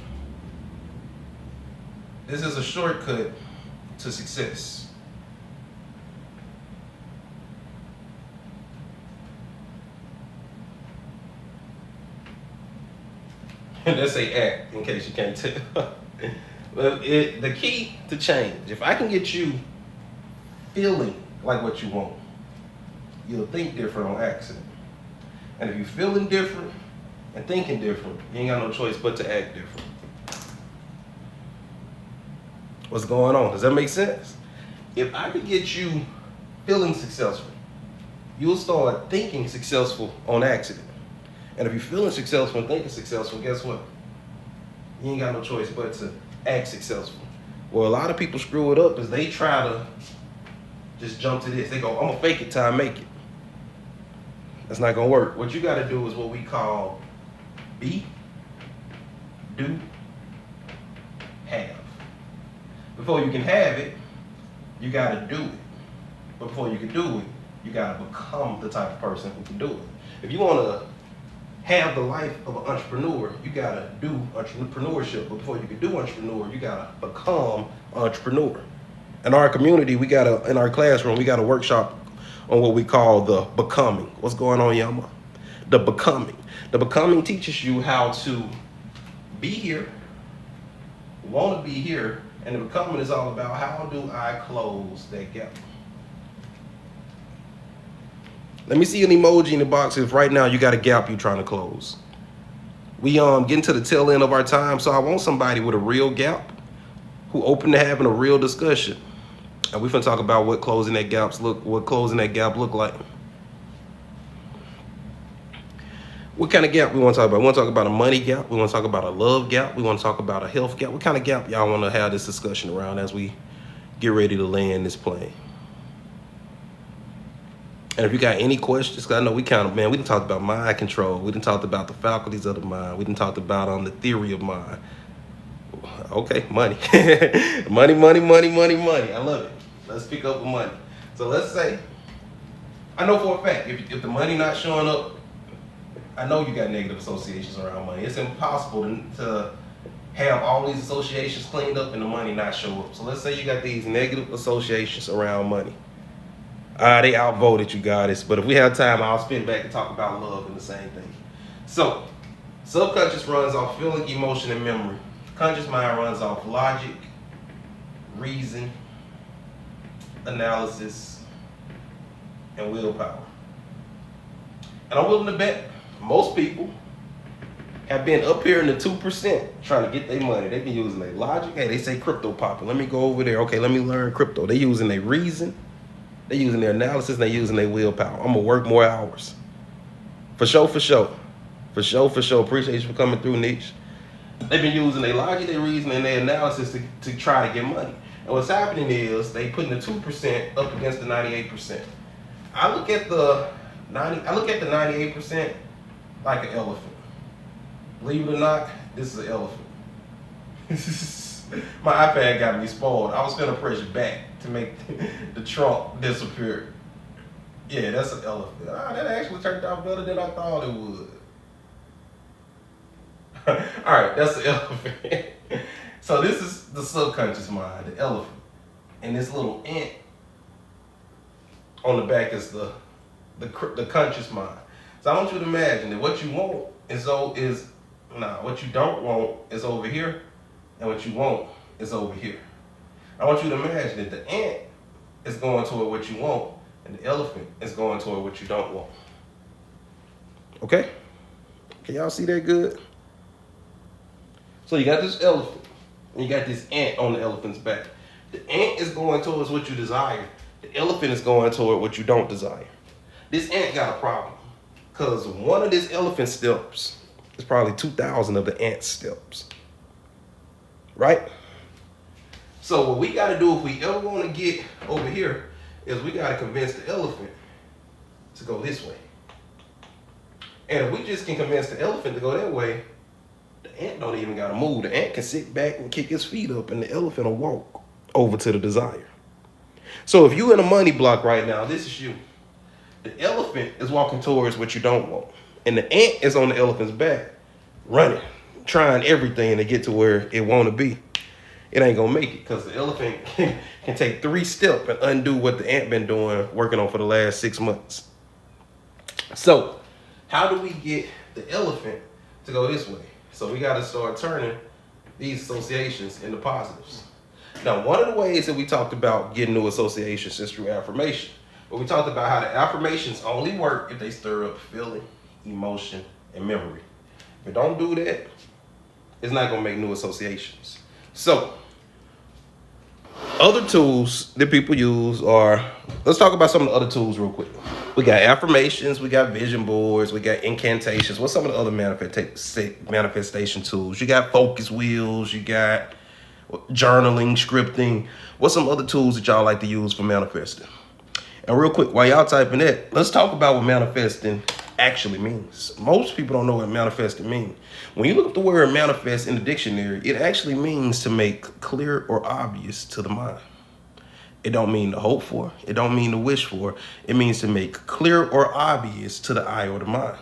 Speaker 1: This is a shortcut to success. Let's say act, in case you can't tell. But the key to change, if I can get you feeling like what you want, you'll think different on accident. And if you're feeling different and thinking different, you ain't got no choice but to act different. What's going on? Does that make sense? If I could get you feeling successful, you'll start thinking successful on accident. And if you're feeling successful and thinking successful, guess what? You ain't got no choice but to act successful. Well, a lot of people screw it up because they try to just jump to this. They go, I'm gonna fake it till I make it. That's not gonna work. What you gotta do is what we call be, do, have. Before you can have it, you gotta do it. But before you can do it, you gotta become the type of person who can do it. If you wanna have the life of an entrepreneur, you gotta do entrepreneurship. But before you can do entrepreneur, you gotta become an entrepreneur. In our community, in our classroom, we got a workshop on what we call the becoming. What's going on, Yama? The becoming. The becoming teaches you how to be here, want to be here, and the becoming is all about how do I close that gap. Let me see an emoji in the box if right now you got a gap you're trying to close. We getting to the tail end of our time, so I want somebody with a real gap who open to having a real discussion. And we're gonna talk about what closing that gap look like. What kind of gap we want to talk about? We want to talk about a money gap. We want to talk about a love gap. We want to talk about a health gap. What kind of gap y'all want to have this discussion around as we get ready to land this plane? And if you got any questions, because I know we done talked about mind control. We done talked about the faculties of the mind. We done talked about the theory of mind. Okay, money. money. I love it. Let's pick up with money. So let's say, I know for a fact, if the money not showing up, I know you got negative associations around money. It's impossible to have all these associations cleaned up and the money not show up. So let's say you got these negative associations around money. They outvoted you guys, but if we have time, I'll spin back and talk about love and the same thing. So, subconscious runs off feeling, emotion, and memory. Conscious mind runs off logic, reason, analysis, and willpower. And I'm willing to bet most people have been up here in the 2% trying to get their money. They've been using their logic. Hey, they say crypto popping. Let me go over there. Okay, let me learn crypto. They using their reason. They using their analysis, and they using their willpower. I'm gonna work more hours. For sure. Appreciate you for coming through, Niche. They've been using their logic, their reason, and their analysis to try to get money. And what's happening is they putting the 2% up against the 98%. I look at the 98% like an elephant. Believe it or not, this is an elephant. My iPad got me spoiled. I was gonna press back to make the trunk disappear. Yeah, that's an elephant. That actually turned out better than I thought it would. All right, that's the elephant. So this is the subconscious mind, the elephant. And this little ant on the back is the conscious mind. So I want you to imagine that what you want what you don't want is over here, and what you want is over here. I want you to imagine that the ant is going toward what you want, and the elephant is going toward what you don't want. Okay? Can y'all see that good? So you got this elephant, and you got this ant on the elephant's back. The ant is going towards what you desire. The elephant is going toward what you don't desire. This ant got a problem, because one of this elephant steps is probably 2,000 of the ant steps. Right? So what we got to do if we ever want to get over here is we got to convince the elephant to go this way. And if we just can convince the elephant to go that way, the ant don't even got to move. The ant can sit back and kick his feet up, and the elephant will walk over to the desire. So if you in a money block right now, this is you. The elephant is walking towards what you don't want. And the ant is on the elephant's back, running, trying everything to get to where it want to be. It ain't going to make it, because the elephant can take 3 steps and undo what the ant been doing, working on for the last 6 months. So how do we get the elephant to go this way? So we got to start turning these associations into positives. Now, one of the ways that we talked about getting new associations is through affirmation. But we talked about how the affirmations only work if they stir up feeling, emotion, and memory. If it don't do that, it's not going to make new associations. So other tools that people use are, let's talk about some of the other tools real quick. We got affirmations, we got vision boards, we got incantations. What's some of the other manifestation tools? You got focus wheels, you got journaling, scripting. What's some other tools that y'all like to use for manifesting? And real quick, while y'all typing that, let's talk about what manifesting actually means. Most people don't know what manifesting means. When you look up the word manifest in the dictionary, it actually means to make clear or obvious to the mind. It don't mean to hope for. It don't mean to wish for. It means to make clear or obvious to the eye or the mind.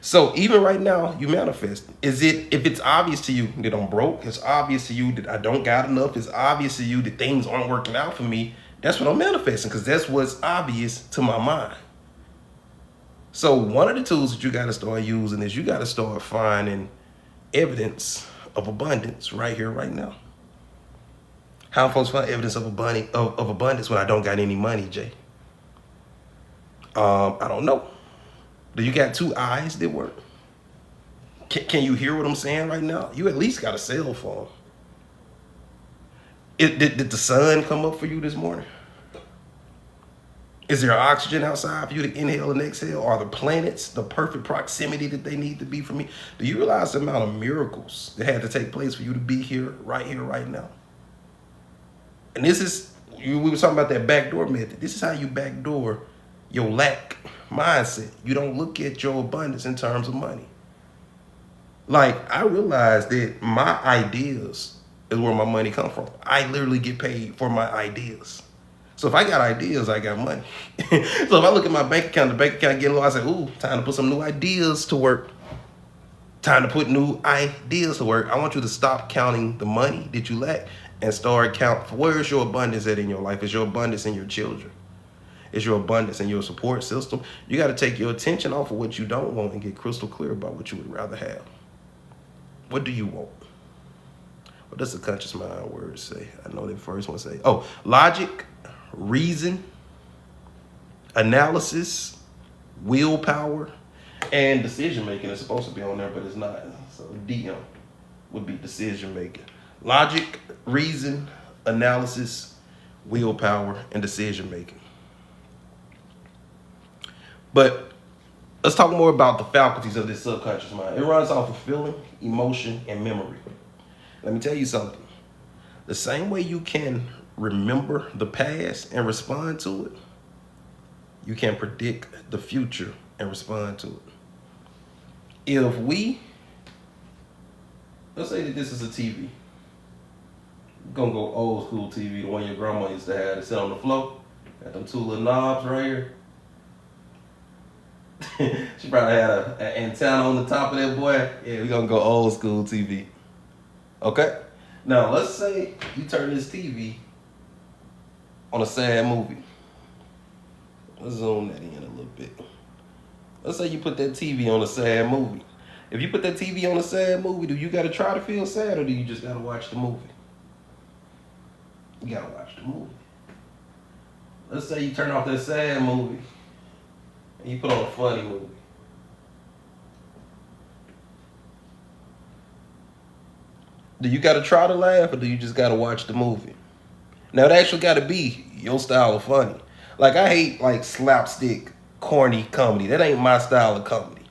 Speaker 1: So even right now, you manifest. If it's obvious to you that I'm broke, it's obvious to you that I don't got enough, it's obvious to you that things aren't working out for me, that's what I'm manifesting, because that's what's obvious to my mind. So one of the tools that you got to start using is you got to start finding evidence of right here, right now. How am I supposed to find evidence of abundance when I don't got any money, Jay? I don't know. Do you got 2 eyes that work? Can you hear what I'm saying right now? You at least got a cell phone. Did the sun come up for you this morning? Is there oxygen outside for you to inhale and exhale? Are the planets the perfect proximity that they need to be for me? Do you realize the amount of miracles that had to take place for you to be here, right now? And this is, we were talking about that backdoor method. This is how you backdoor your lack mindset. You don't look at your abundance in terms of money. Like, I realized that my ideas is where my money come from. I literally get paid for my ideas. So if I got ideas, I got money. So if I look at my bank account, the bank account getting low, I say, ooh, time to put some new ideas to work. Time to put new ideas to work. I want you to stop counting the money that you lack and start counting. Where is your abundance at in your life? Is your abundance in your children? Is your abundance in your support system? You got to take your attention off of what you don't want and get crystal clear about what you would rather have. What do you want? What does the conscious mind words say? I know the first one say, logic, reason, analysis, willpower, and decision making is supposed to be on there, but it's not. So DM would be decision making. Logic, reason, analysis, willpower, and decision making. But let's talk more about the faculties of this subconscious mind. It runs off of feeling, emotion, and memory. Let me tell you something. The same way you can remember the past and respond to it, you can predict the future and respond to it. If let's say that this is a TV. We're gonna go old school TV, the one your grandma used to have to sit on the floor. Got them two little knobs right here. She probably had an antenna on the top of that boy. Yeah, we're gonna go old school TV. Okay? Now let's say you turn this TV on a sad movie. Let's zoom that in a little bit. Let's say you put that TV on a sad movie. If you put that TV on a sad movie, do you gotta try to feel sad or do you just gotta watch the movie? You gotta watch the movie. Let's say you turn off that sad movie and you put on a funny movie. Do you gotta try to laugh or do you just gotta watch the movie? Now it actually gotta be your style of funny. Like I hate like slapstick, corny comedy. That ain't my style of comedy.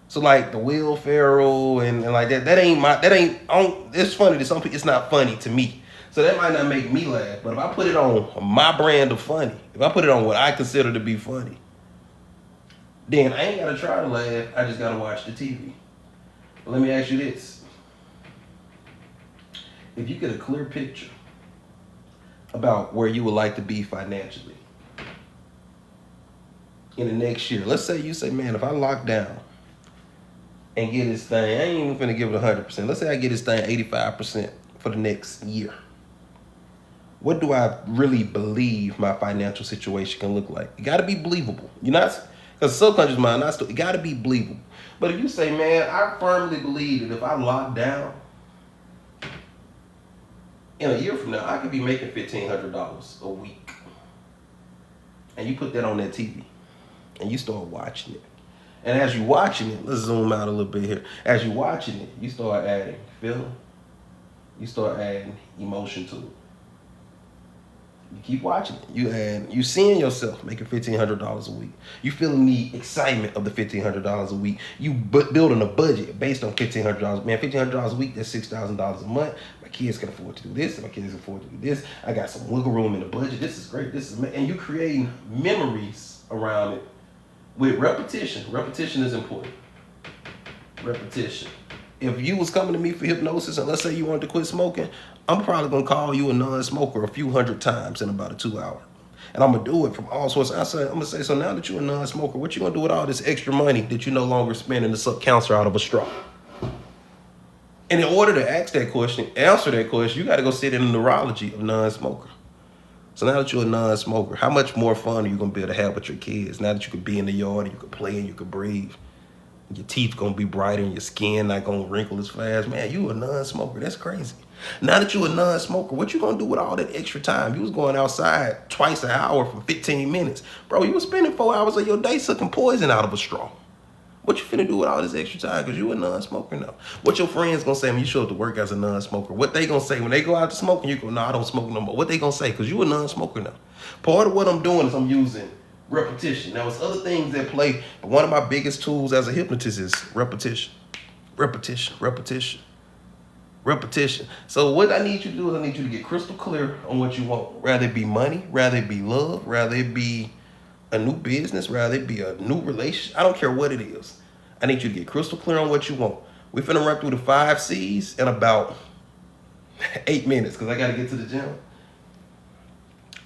Speaker 1: So like the Will Ferrell and like it's funny to some people, it's not funny to me. So that might not make me laugh. But if I put it on my brand of funny, if I put it on what I consider to be funny, then I ain't gotta try to laugh, I just gotta watch the TV. But let me ask you this. If you get a clear picture about where you would like to be financially in the next year, let's say you say, man, if I lock down and get this thing, I ain't even finna give it 100%. Let's say I get this thing 85% for the next year. What do I really believe my financial situation can look like? It gotta be believable. You're not, because subconscious mind, it gotta be believable. But if you say, man, I firmly believe that if I lock down, in a year from now, I could be making $1,500 a week. And you put that on that TV and you start watching it. And as you're watching it, let's zoom out a little bit here. As you're watching it, you start adding feeling. You start adding emotion to it. You keep watching it. You seeing yourself making $1,500 a week. You feeling the excitement of the $1,500 a week. You building a budget based on $1,500. Man, $1,500 a week, that's $6,000 a month. My kids can afford to do this. My kids can afford to do this. I got some wiggle room in the budget. This is great. And you creating memories around it with repetition. Repetition is important. Repetition. If you was coming to me for hypnosis and let's say you wanted to quit smoking, I'm probably gonna call you a non-smoker a few hundred times in about a 2 hour. And I'm gonna do it from all sorts. I'm gonna say, so now that you're a non-smoker, what you gonna do with all this extra money that you no longer spending to suck cancer out of a straw? And in order to answer that question, you gotta go sit in the neurology of non-smoker. So now that you're a non-smoker, how much more fun are you gonna be able to have with your kids? Now that you could be in the yard and you could play and you could breathe. Your teeth gonna be brighter and your skin not gonna wrinkle as fast. Man, you a non-smoker. That's crazy. Now that you a non-smoker, what you gonna do with all that extra time? You was going outside twice an hour for 15 minutes. Bro, you was spending 4 hours of your day sucking poison out of a straw. What you finna do with all this extra time? Because you a non-smoker now. What your friends gonna say when you show up to work as a non-smoker? What they gonna say when they go out to smoke and you go, no, I don't smoke no more. What they gonna say? Because you a non-smoker now. Part of what I'm doing is I'm using repetition. Now, it's other things that play, but one of my biggest tools as a hypnotist is repetition. Repetition, repetition, repetition. So what I need you to do is I need you to get crystal clear on what you want. Rather it be money, rather it be love, rather it be a new business, rather it be a new relationship. I don't care what it is. I need you to get crystal clear on what you want. We're finna run through the 5 C's in about 8 minutes because I got to get to the gym.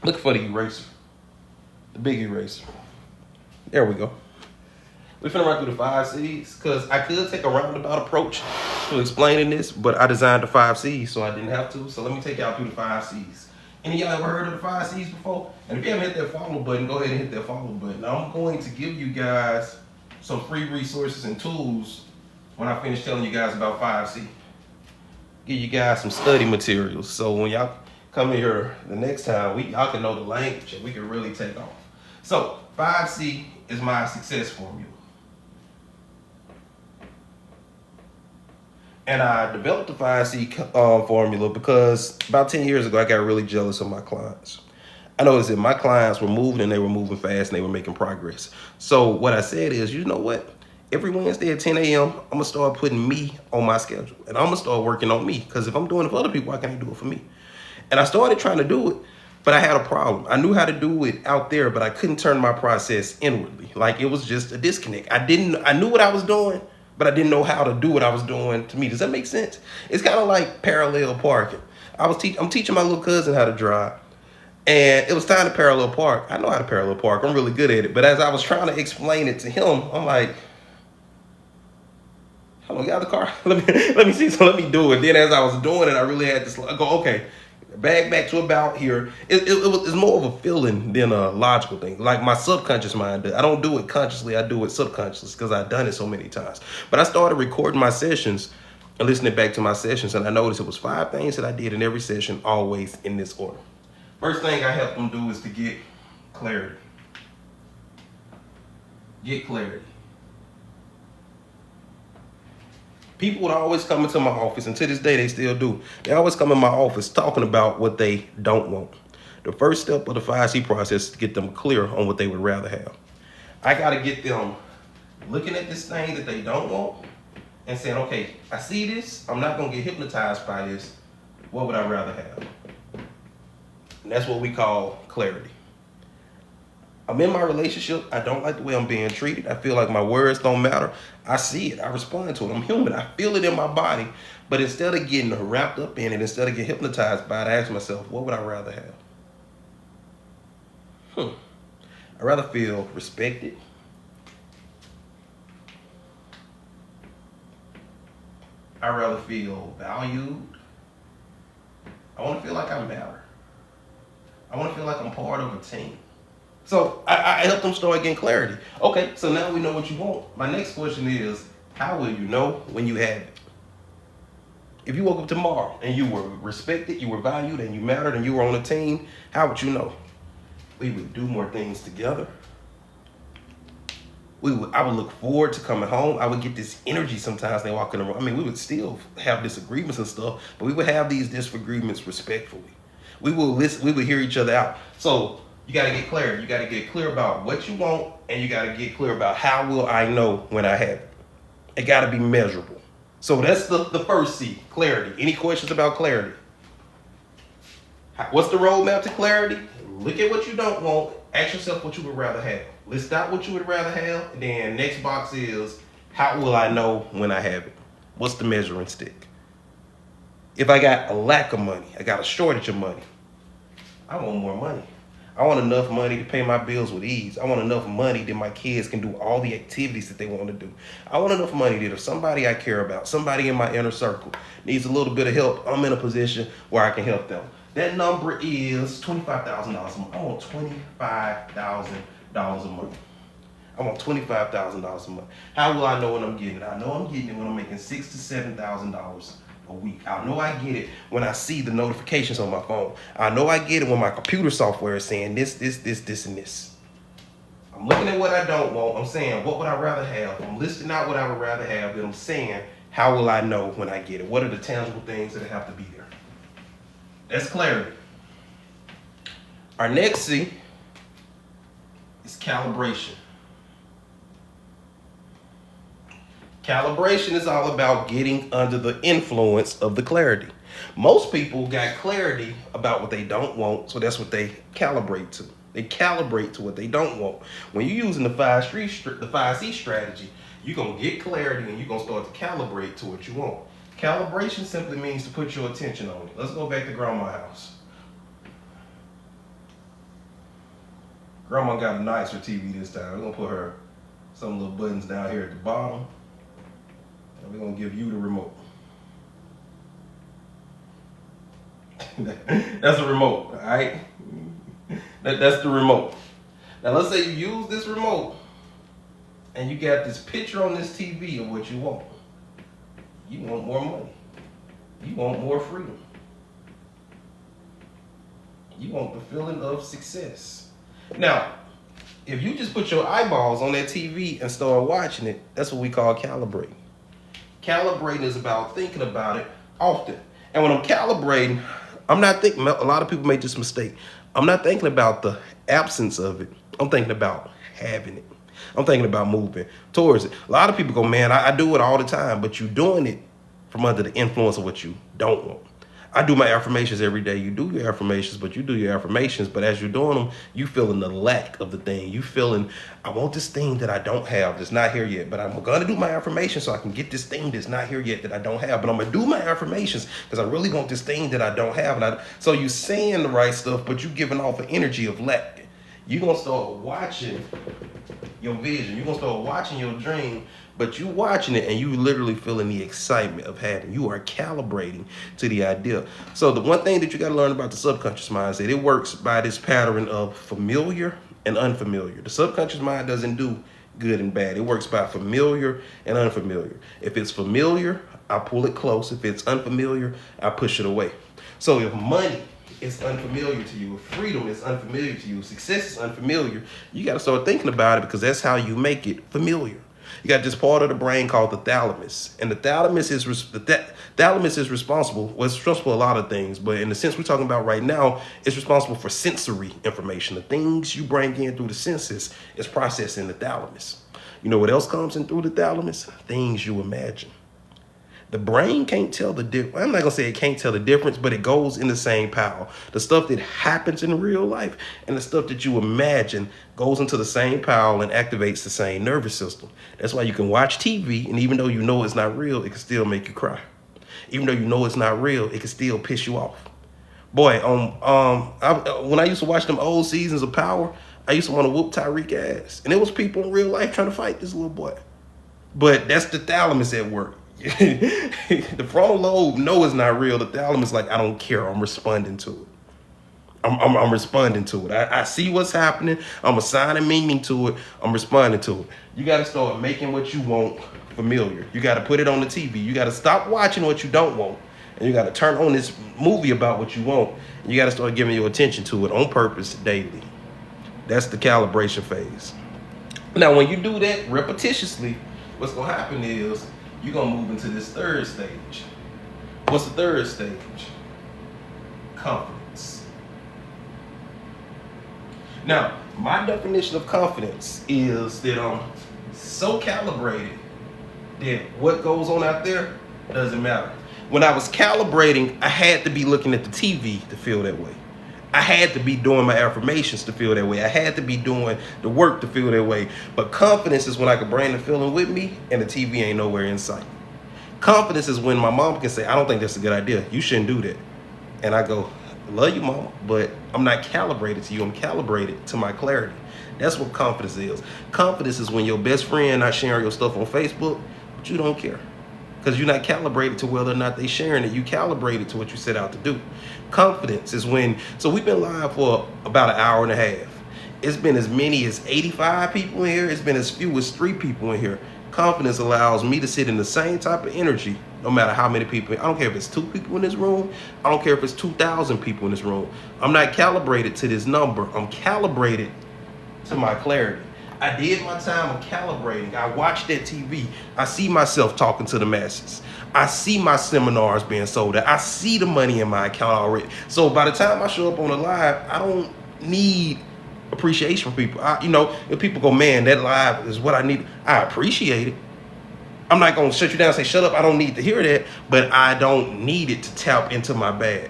Speaker 1: Look for the eraser. The big eraser. There we go. We're finna run through the 5 C's because I could take a roundabout approach to explaining this, but I designed the 5 C's so I didn't have to. So let me take y'all through the 5 C's. Any of y'all ever heard of the 5 C's before? And if you haven't hit that follow button, go ahead and hit that follow button. I'm going to give you guys some free resources and tools when I finish telling you guys about 5C. Give you guys some study materials. So when y'all come here the next time, y'all can know the language and we can really take off. So 5C is my success formula. And I developed the 5C formula because about 10 years ago, I got really jealous of my clients. I noticed that my clients were moving and they were moving fast and they were making progress. So what I said is, you know what? Every Wednesday at 10 a.m., I'm gonna start putting me on my schedule and I'm gonna start working on me because if I'm doing it for other people, why can't I do it for me? And I started trying to do it, but I had a problem. I knew how to do it out there, but I couldn't turn my process inwardly. Like it was just a disconnect. I knew what I was doing, but I didn't know how to do what I was doing to me. Does that make sense? It's kind of like parallel parking. I'm teaching my little cousin how to drive. And it was time to parallel park. I know how to parallel park. I'm really good at it. But as I was trying to explain it to him, I'm like, hold on, get out of the car. Let me see. So let me do it. Then as I was doing it, I really had to go, okay, back to about here. It's more of a feeling than a logical thing. Like my subconscious mind does. I don't do it consciously. I do it subconsciously because I've done it so many times. But I started recording my sessions and listening back to my sessions, and I noticed it was 5 things that I did in every session, always in this order. First thing I help them do is to get clarity. Get clarity. People would always come into my office, and to this day they still do. They always come in my office talking about what they don't want. The first step of the 5C process is to get them clear on what they would rather have. I got to get them looking at this thing that they don't want and saying, okay, I see this. I'm not going to get hypnotized by this. What would I rather have? And that's what we call clarity. I'm in my relationship. I don't like the way I'm being treated. I feel like my words don't matter. I see it. I respond to it. I'm human. I feel it in my body. But instead of getting wrapped up in it, instead of getting hypnotized by it, I ask myself, what would I rather have? I'd rather feel respected. I'd rather feel valued. I want to feel like I matter. I want to feel like I'm part of a team. So I help them start getting clarity. Okay, so now we know what you want. My next question is, how will you know when you have it? If you woke up tomorrow and you were respected, you were valued, and you mattered, and you were on a team, how would you know? We would do more things together. I would look forward to coming home. I would get this energy sometimes they walk in the room. I mean, we would still have disagreements and stuff, but we would have these disagreements respectfully. We will listen, we would hear each other out. So you got to get clarity. You got to get clear about what you want, and you got to get clear about how will I know when I have it. It got to be measurable. So that's the first C, clarity. Any questions about clarity? What's the roadmap to clarity? Look at what you don't want. Ask yourself what you would rather have. List out what you would rather have. And then next box is, how will I know when I have it? What's the measuring stick? If I got a lack of money, I got a shortage of money, I want more money. I want enough money to pay my bills with ease. I want enough money that my kids can do all the activities that they want to do. I want enough money that if somebody I care about, somebody in my inner circle needs a little bit of help, I'm in a position where I can help them. That number is $25,000 a month. I want $25,000 a month. I want $25,000 a month. How will I know when I'm getting it? I know I'm getting it when I'm making $6,000 to $7,000 a week. I know I get it when I see the notifications on my phone. I know I get it when my computer software is saying this, and this. I'm looking at what I don't want. I'm saying, what would I rather have? I'm listing out what I would rather have. Then I'm saying, how will I know when I get it? What are the tangible things that have to be there? That's clarity. Our next C is calibration. Calibration is all about getting under the influence of the clarity. Most people got clarity about what they don't want, so that's what they calibrate to. They calibrate to what they don't want. When you're using the 5C strategy, you're going to get clarity and you're going to start to calibrate to what you want. Calibration simply means to put your attention on it. Let's go back to Grandma's house. Grandma got a nicer TV this time. We're going to put her some little buttons down here at the bottom. And we're going to give you the remote. That's the remote, all right? That's the remote. Now let's say you use this remote and you got this picture on this TV of what you want. You want more money. You want more freedom. You want the feeling of success. Now, if you just put your eyeballs on that TV and start watching it, that's what we call calibrating. Calibrating is about thinking about it often. And when I'm calibrating, I'm not thinking, a lot of people make this mistake. I'm not thinking about the absence of it. I'm thinking about having it. I'm thinking about moving towards it. A lot of people go, man, I do it all the time, but you're doing it from under the influence of what you don't want. I do my affirmations every day. You do your affirmations, but you do your affirmations. But as you're doing them, you feeling the lack of the thing. You feeling, I want this thing that I don't have that's not here yet. But I'm going to do my affirmations so I can get this thing that's not here yet that I don't have. But I'm going to do my affirmations because I really want this thing that I don't have. So you saying the right stuff, but you giving off an energy of lack. You're going to start watching your vision. You're going to start watching your dream, but you watching it and you literally feeling the excitement of having. You are calibrating to the idea. So the one thing that you got to learn about the subconscious mind is that it works by this pattern of familiar and unfamiliar. The subconscious mind doesn't do good and bad. It works by familiar and unfamiliar. If it's familiar, I pull it close. If it's unfamiliar, I push it away. So if money is unfamiliar to you, if freedom is unfamiliar to you, success is unfamiliar, you got to start thinking about it because that's how you make it familiar. You got this part of the brain called the thalamus, and the thalamus is responsible. Well, it's responsible for a lot of things, but in the sense we're talking about right now, it's responsible for sensory information. The things you bring in through the senses is processed in the thalamus. You know what else comes in through the thalamus? Things you imagine. The brain can't tell the difference. I'm not going to say it can't tell the difference, but it goes in the same pile. The stuff that happens in real life and the stuff that you imagine goes into the same pile and activates the same nervous system. That's why you can watch TV, and even though you know it's not real, it can still make you cry. Even though you know it's not real, it can still piss you off. Boy, when I used to watch them old seasons of Power, I used to want to whoop Tyreek ass. And it was people in real life trying to fight this little boy. But that's the thalamus at work. The frontal lobe know it's not real. The thalamus like, I don't care. I'm responding to it. I'm responding to it. I see what's happening. I'm assigning meaning to it. I'm responding to it. You got to start making what you want familiar. You got to put it on the TV. You got to stop watching what you don't want. And you got to turn on this movie about what you want. And you got to start giving your attention to it on purpose daily. That's the calibration phase. Now, when you do that repetitiously, what's going to happen is you're going to move into this third stage. What's the third stage? Confidence. Now, my definition of confidence is that I'm so calibrated that what goes on out there doesn't matter. When I was calibrating, I had to be looking at the TV to feel that way. I had to be doing my affirmations to feel that way. I had to be doing the work to feel that way. But confidence is when I can bring the feeling with me and the TV ain't nowhere in sight. Confidence is when my mom can say, I don't think that's a good idea. You shouldn't do that. And I go, I love you, mama, but I'm not calibrated to you. I'm calibrated to my clarity. That's what confidence is. Confidence is when your best friend not sharing your stuff on Facebook, but you don't care. Because you're not calibrated to whether or not they sharing it. You calibrated to what you set out to do. Confidence is when, so we've been live for about an hour and a half. It's been as many as 85 people in here. It's been as few as 3 people in here. Confidence allows me to sit in the same type of energy, no matter how many people. I don't care if it's 2 people in this room. I don't care if it's 2,000 people in this room. I'm not calibrated to this number. I'm calibrated to my clarity. I did my time of calibrating. I watched that TV. I see myself talking to the masses. I see my seminars being sold out. I see the money in my account already. So by the time I show up on the live, I don't need appreciation from people. If people go, man, that live is what I need, I appreciate it. I'm not going to shut you down and say, shut up, I don't need to hear that, but I don't need it to tap into my bag.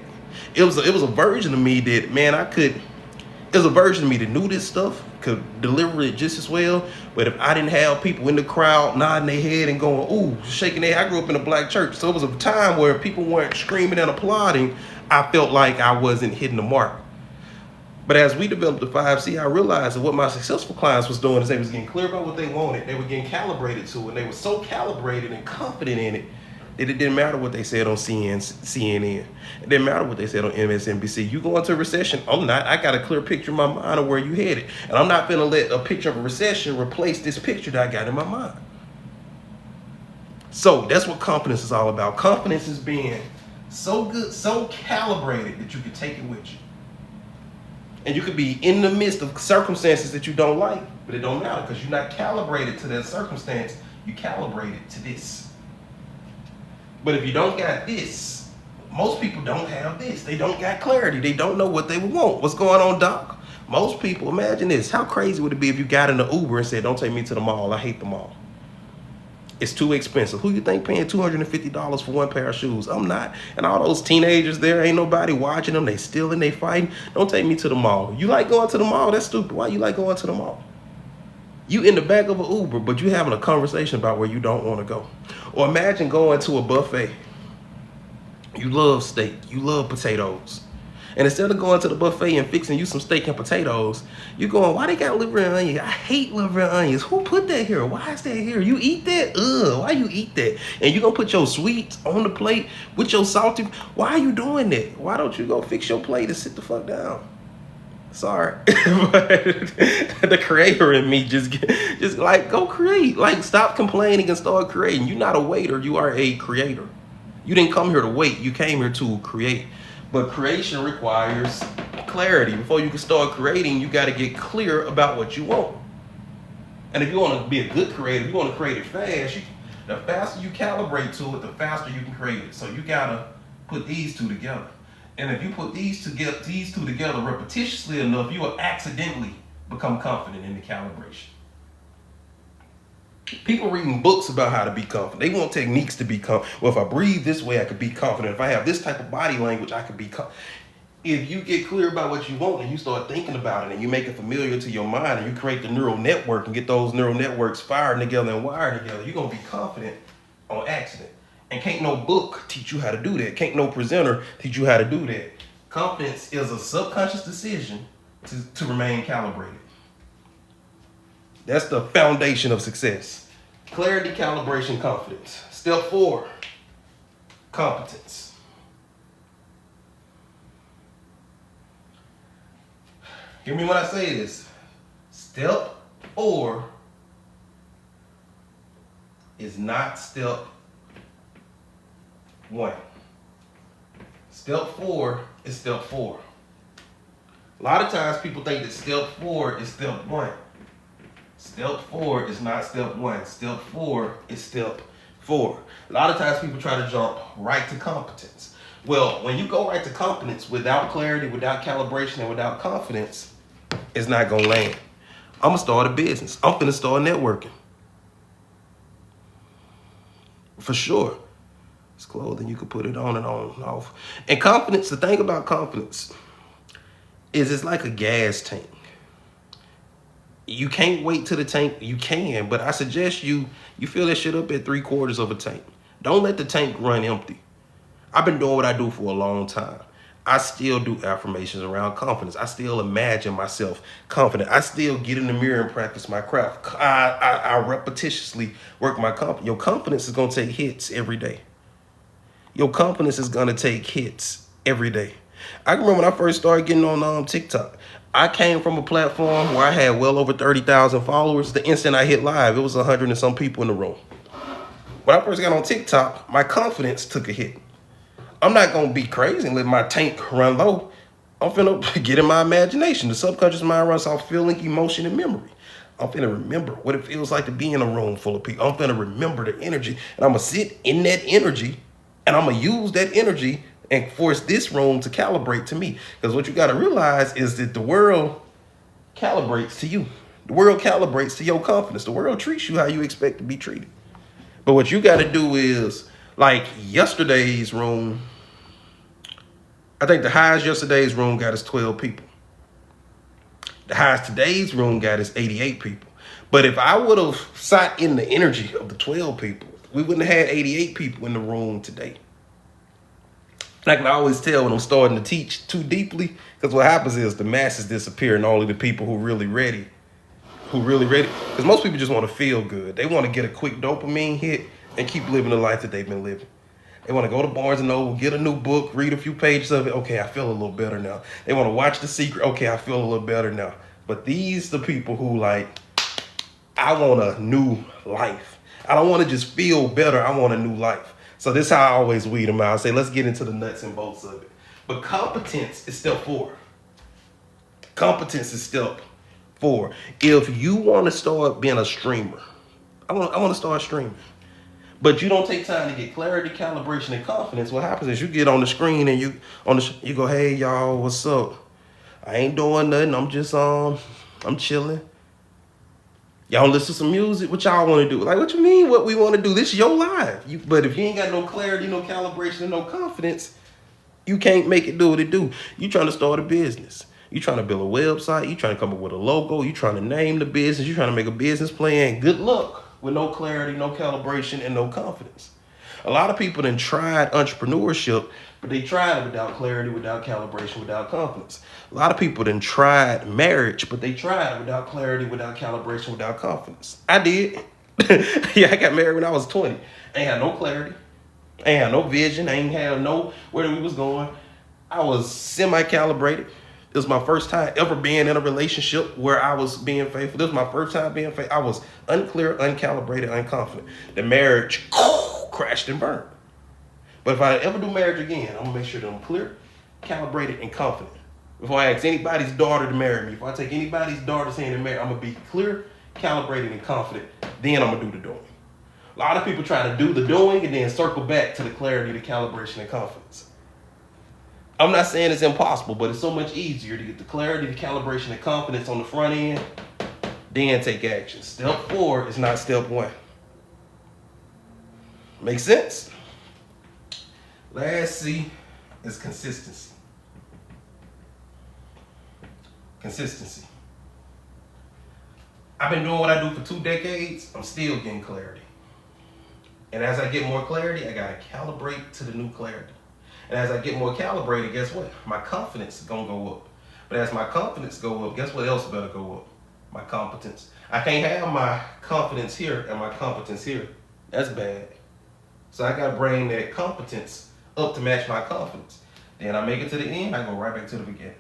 Speaker 1: It was a version of me that, man, there's a version of me that knew this stuff, could deliver it just as well, but if I didn't have people in the crowd nodding their head and going, ooh, shaking their head. I grew up in a black church, so it was a time where people weren't screaming and applauding. I felt like I wasn't hitting the mark. But as we developed the 5C, I realized that what my successful clients was doing is they was getting clear about what they wanted. They were getting calibrated to it. And they were so calibrated and confident in it that it didn't matter what they said on CNN. It didn't matter what they said on MSNBC. You go into a recession, I'm not. I got a clear picture in my mind of where you headed. And I'm not going to let a picture of a recession replace this picture that I got in my mind. So that's what confidence is all about. Confidence is being so good, so calibrated that you can take it with you. And you could be in the midst of circumstances that you don't like, but it don't matter because you're not calibrated to that circumstance. You calibrated to this. But if you don't got this, most people don't have this. They don't got clarity. They don't know what they want. What's going on, Doc? Most people, imagine this. How crazy would it be if you got in the Uber and said, don't take me to the mall. I hate the mall. It's too expensive. Who you think paying $250 for one pair of shoes? I'm not. And all those teenagers there, ain't nobody watching them. They stealing, they fighting. Don't take me to the mall. You like going to the mall? That's stupid. Why you like going to the mall? You in the back of an Uber, but you having a conversation about where you don't want to go. Or imagine going to a buffet. You love steak. You love potatoes. And instead of going to the buffet and fixing you some steak and potatoes, you going, why they got liver and onions? I hate liver and onions. Who put that here? Why is that here? You eat that? Ugh, why you eat that? And you gonna put your sweets on the plate with your salty? Why are you doing that? Why don't you go fix your plate and sit the fuck down? Sorry. But the creator in me just like, go create. Like, stop complaining and start creating. You're not a waiter, you are a creator. You didn't come here to wait, you came here to create. But creation requires clarity. Before you can start creating, you got to get clear about what you want. And if you want to be a good creator, you want to create it fast, the faster you calibrate to it, the faster you can create it. So you got to put these two together. And if you put these two together repetitiously enough, you will accidentally become confident in the calibration. People reading books about how to be confident. They want techniques to be confident. Well, if I breathe this way, I could be confident. If I have this type of body language, I could be confident. If you get clear about what you want and you start thinking about it and you make it familiar to your mind and you create the neural network and get those neural networks fired together and wired together, you're going to be confident on accident. And can't no book teach you how to do that. Can't no presenter teach you how to do that. Confidence is a subconscious decision to remain calibrated. That's the foundation of success. Clarity, calibration, confidence. Step 4, competence. Hear me when I say this. Step 4 is not step 1. Step 4 is step 4. A lot of times people think that step 4 is step 1. Step 4 is not step 1. Step 4 is step 4. A lot of times people try to jump right to competence. Well, when you go right to competence without clarity, without calibration, and without confidence, it's not going to land. I'm going to start a business. I'm going to start networking. For sure. It's clothing. You can put it on and off. And confidence, the thing about confidence is it's like a gas tank. You can't wait till the tank, you can, but I suggest you fill that shit up at 3/4 of a tank. Don't let the tank run empty. I've been doing what I do for a long time. I still do affirmations around confidence. I still imagine myself confident. I still get in the mirror and practice my craft. I repetitiously work my confidence. Your confidence is going to take hits every day. Your confidence is going to take hits every day. I remember when I first started getting on TikTok. I came from a platform where I had well over 30,000 followers. The instant I hit live, it was 100 and some people in the room. When I first got on TikTok, my confidence took a hit. I'm not going to be crazy and let my tank run low. I'm finna get in my imagination. The subconscious mind runs off feeling, emotion, and memory. I'm finna remember what it feels like to be in a room full of people. I'm finna remember the energy, and I'm gonna sit in that energy, and I'm gonna use that energy and force this room to calibrate to me. Because what you got to realize is that the world calibrates to you. The world calibrates to your confidence. The world treats you how you expect to be treated. But what you got to do is, like yesterday's room, I think the highest yesterday's room got us 12 people. The highest today's room got us 88 people. But if I would have sat in the energy of the 12 people, we wouldn't have had 88 people in the room today. I can always tell when I'm starting to teach too deeply, because what happens is the masses disappear and only the people who really ready. Because most people just want to feel good. They want to get a quick dopamine hit and keep living the life that they've been living. They want to go to Barnes & Noble, get a new book, read a few pages of it. Okay, I feel a little better now. They want to watch The Secret. Okay, I feel a little better now. But these the people who like, I want a new life. I don't want to just feel better. I want a new life. So this is how I always weed them out. I say, let's get into the nuts and bolts of it. But competence is step 4. Competence is step 4. If you want to start being a streamer, I want to start streaming, but you don't take time to get clarity, calibration, and confidence, what happens is you get on the screen and you go, hey y'all, what's up? I ain't doing nothing. I'm just I'm chilling. Y'all listen to some music. What y'all want to do? Like, what you mean? What we want to do? This is your life. But if you ain't got no clarity, no calibration, and no confidence, you can't make it do what it do. You trying to start a business. You trying to build a website. You trying to come up with a logo. You trying to name the business. You trying to make a business plan. Good luck with no clarity, no calibration, and no confidence. A lot of people then tried entrepreneurship, but they tried it without clarity, without calibration, without confidence. A lot of people then tried marriage, but they tried it without clarity, without calibration, without confidence. I did. Yeah, I got married when I was 20. I ain't had no clarity. I ain't had no vision. I ain't had no where we was going. I was semi-calibrated. It was my first time ever being in a relationship where I was being faithful. This was my first time being faithful. I was unclear, uncalibrated, unconfident. The marriage crashed and burned. But if I ever do marriage again, I'm gonna make sure that I'm clear, calibrated, and confident. Before I ask anybody's daughter to marry me, if I take anybody's daughter's hand to marry, I'm gonna be clear, calibrated, and confident. Then I'm gonna do the doing. A lot of people try to do the doing and then circle back to the clarity, the calibration, and confidence. I'm not saying it's impossible, but it's so much easier to get the clarity, the calibration, and confidence on the front end, then take action. Step 4 is not step 1. Make sense? Last C is consistency. Consistency. I've been doing what I do for 2 decades. I'm still getting clarity. And as I get more clarity, I got to calibrate to the new clarity. And as I get more calibrated, guess what? My confidence is going to go up. But as my confidence go up, guess what else better go up? My competence. I can't have my confidence here and my competence here. That's bad. So I got to bring that competence up to match my confidence. Then I make it to the end, I go right back to the beginning.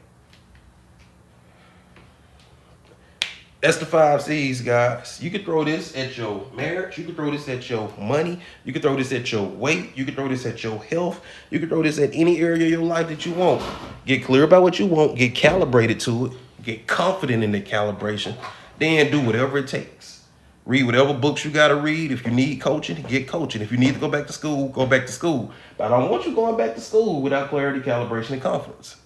Speaker 1: That's the 5 C's, guys. You could throw this at your marriage. You could throw this at your money. You could throw this at your weight. You could throw this at your health. You could throw this at any area of your life that you want. Get clear about what you want. Get calibrated to it. Get confident in the calibration. Then do whatever it takes. Read whatever books you got to read. If you need coaching, get coaching. If you need to go back to school, go back to school. But I don't want you going back to school without clarity, calibration, and confidence.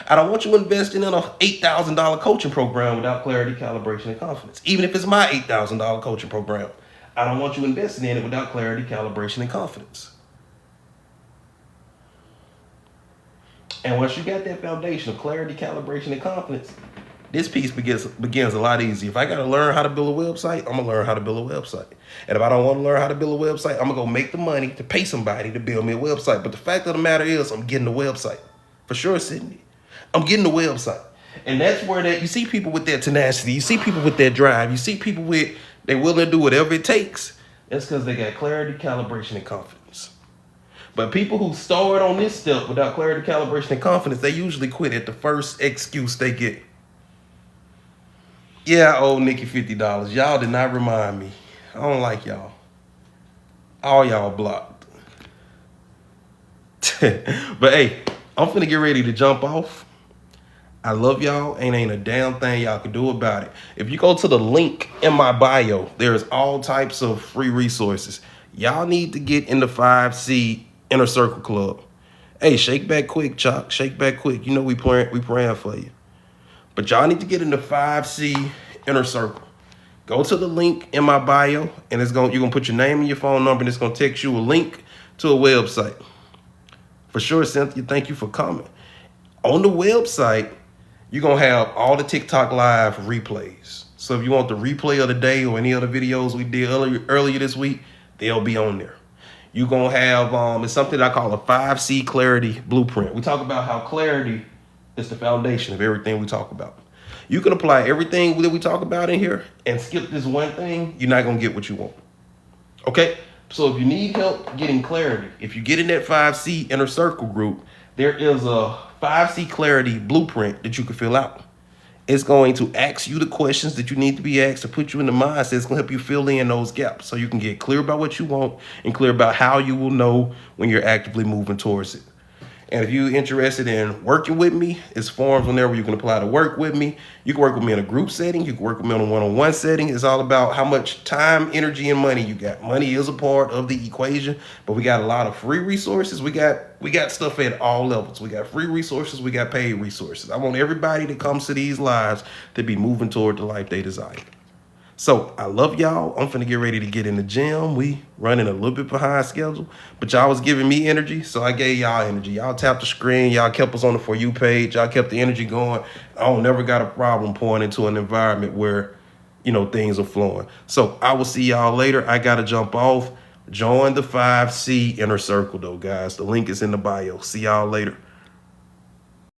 Speaker 1: I don't want you investing in a $8,000 coaching program without clarity, calibration, and confidence. Even if it's my $8,000 coaching program, I don't want you investing in it without clarity, calibration, and confidence. And once you got that foundation of clarity, calibration, and confidence, this piece begins a lot easier. If I got to learn how to build a website, I'm going to learn how to build a website. And if I don't want to learn how to build a website, I'm going to go make the money to pay somebody to build me a website. But the fact of the matter is, I'm getting a website. For sure, Sydney. I'm getting the website. And that's where you see people with their tenacity. You see people with their drive. You see people they're willing to do whatever it takes. That's because they got clarity, calibration, and confidence. But people who start on this step without clarity, calibration, and confidence, they usually quit at the first excuse they get. Yeah, I owe Nikki $50. Y'all did not remind me. I don't like y'all. All y'all blocked. But hey, I'm finna get ready to jump off. I love y'all, and ain't a damn thing y'all can do about it. If you go to the link in my bio, there's all types of free resources. Y'all need to get in the 5C Inner Circle Club. Hey, shake back quick, Chuck. Shake back quick. You know we praying for you. But y'all need to get in the 5C Inner Circle. Go to the link in my bio, and you're gonna put your name and your phone number, and it's gonna text you a link to a website. For sure, Cynthia, thank you for coming. On the website, you're going to have all the TikTok live replays. So if you want the replay of the day or any other videos we did earlier this week, they'll be on there. You're going to have, it's something I call a 5C clarity blueprint. We talk about how clarity is the foundation of everything we talk about. You can apply everything that we talk about in here and skip this one thing, you're not going to get what you want. Okay? So if you need help getting clarity, if you get in that 5C Inner Circle group, there is a 5C clarity blueprint that you can fill out. It's going to ask you the questions that you need to be asked to put you in the mindset. It's going to help you fill in those gaps so you can get clear about what you want and clear about how you will know when you're actively moving towards it. And if you're interested in working with me, it's forms on there where you can apply to work with me. You can work with me in a group setting. You can work with me on a one-on-one setting. It's all about how much time, energy, and money you got. Money is a part of the equation, but we got a lot of free resources. We got stuff at all levels. We got free resources. We got paid resources. I want everybody that comes to these lives to be moving toward the life they desire. So I love y'all. I'm finna get ready to get in the gym. We running a little bit behind schedule, but y'all was giving me energy, so I gave y'all energy. Y'all tapped the screen. Y'all kept us on the For You page. Y'all kept the energy going. I don't never got a problem pouring into an environment where, you know, things are flowing. So I will see y'all later. I got to jump off. Join the 5C Inner Circle, though, guys. The link is in the bio. See y'all later.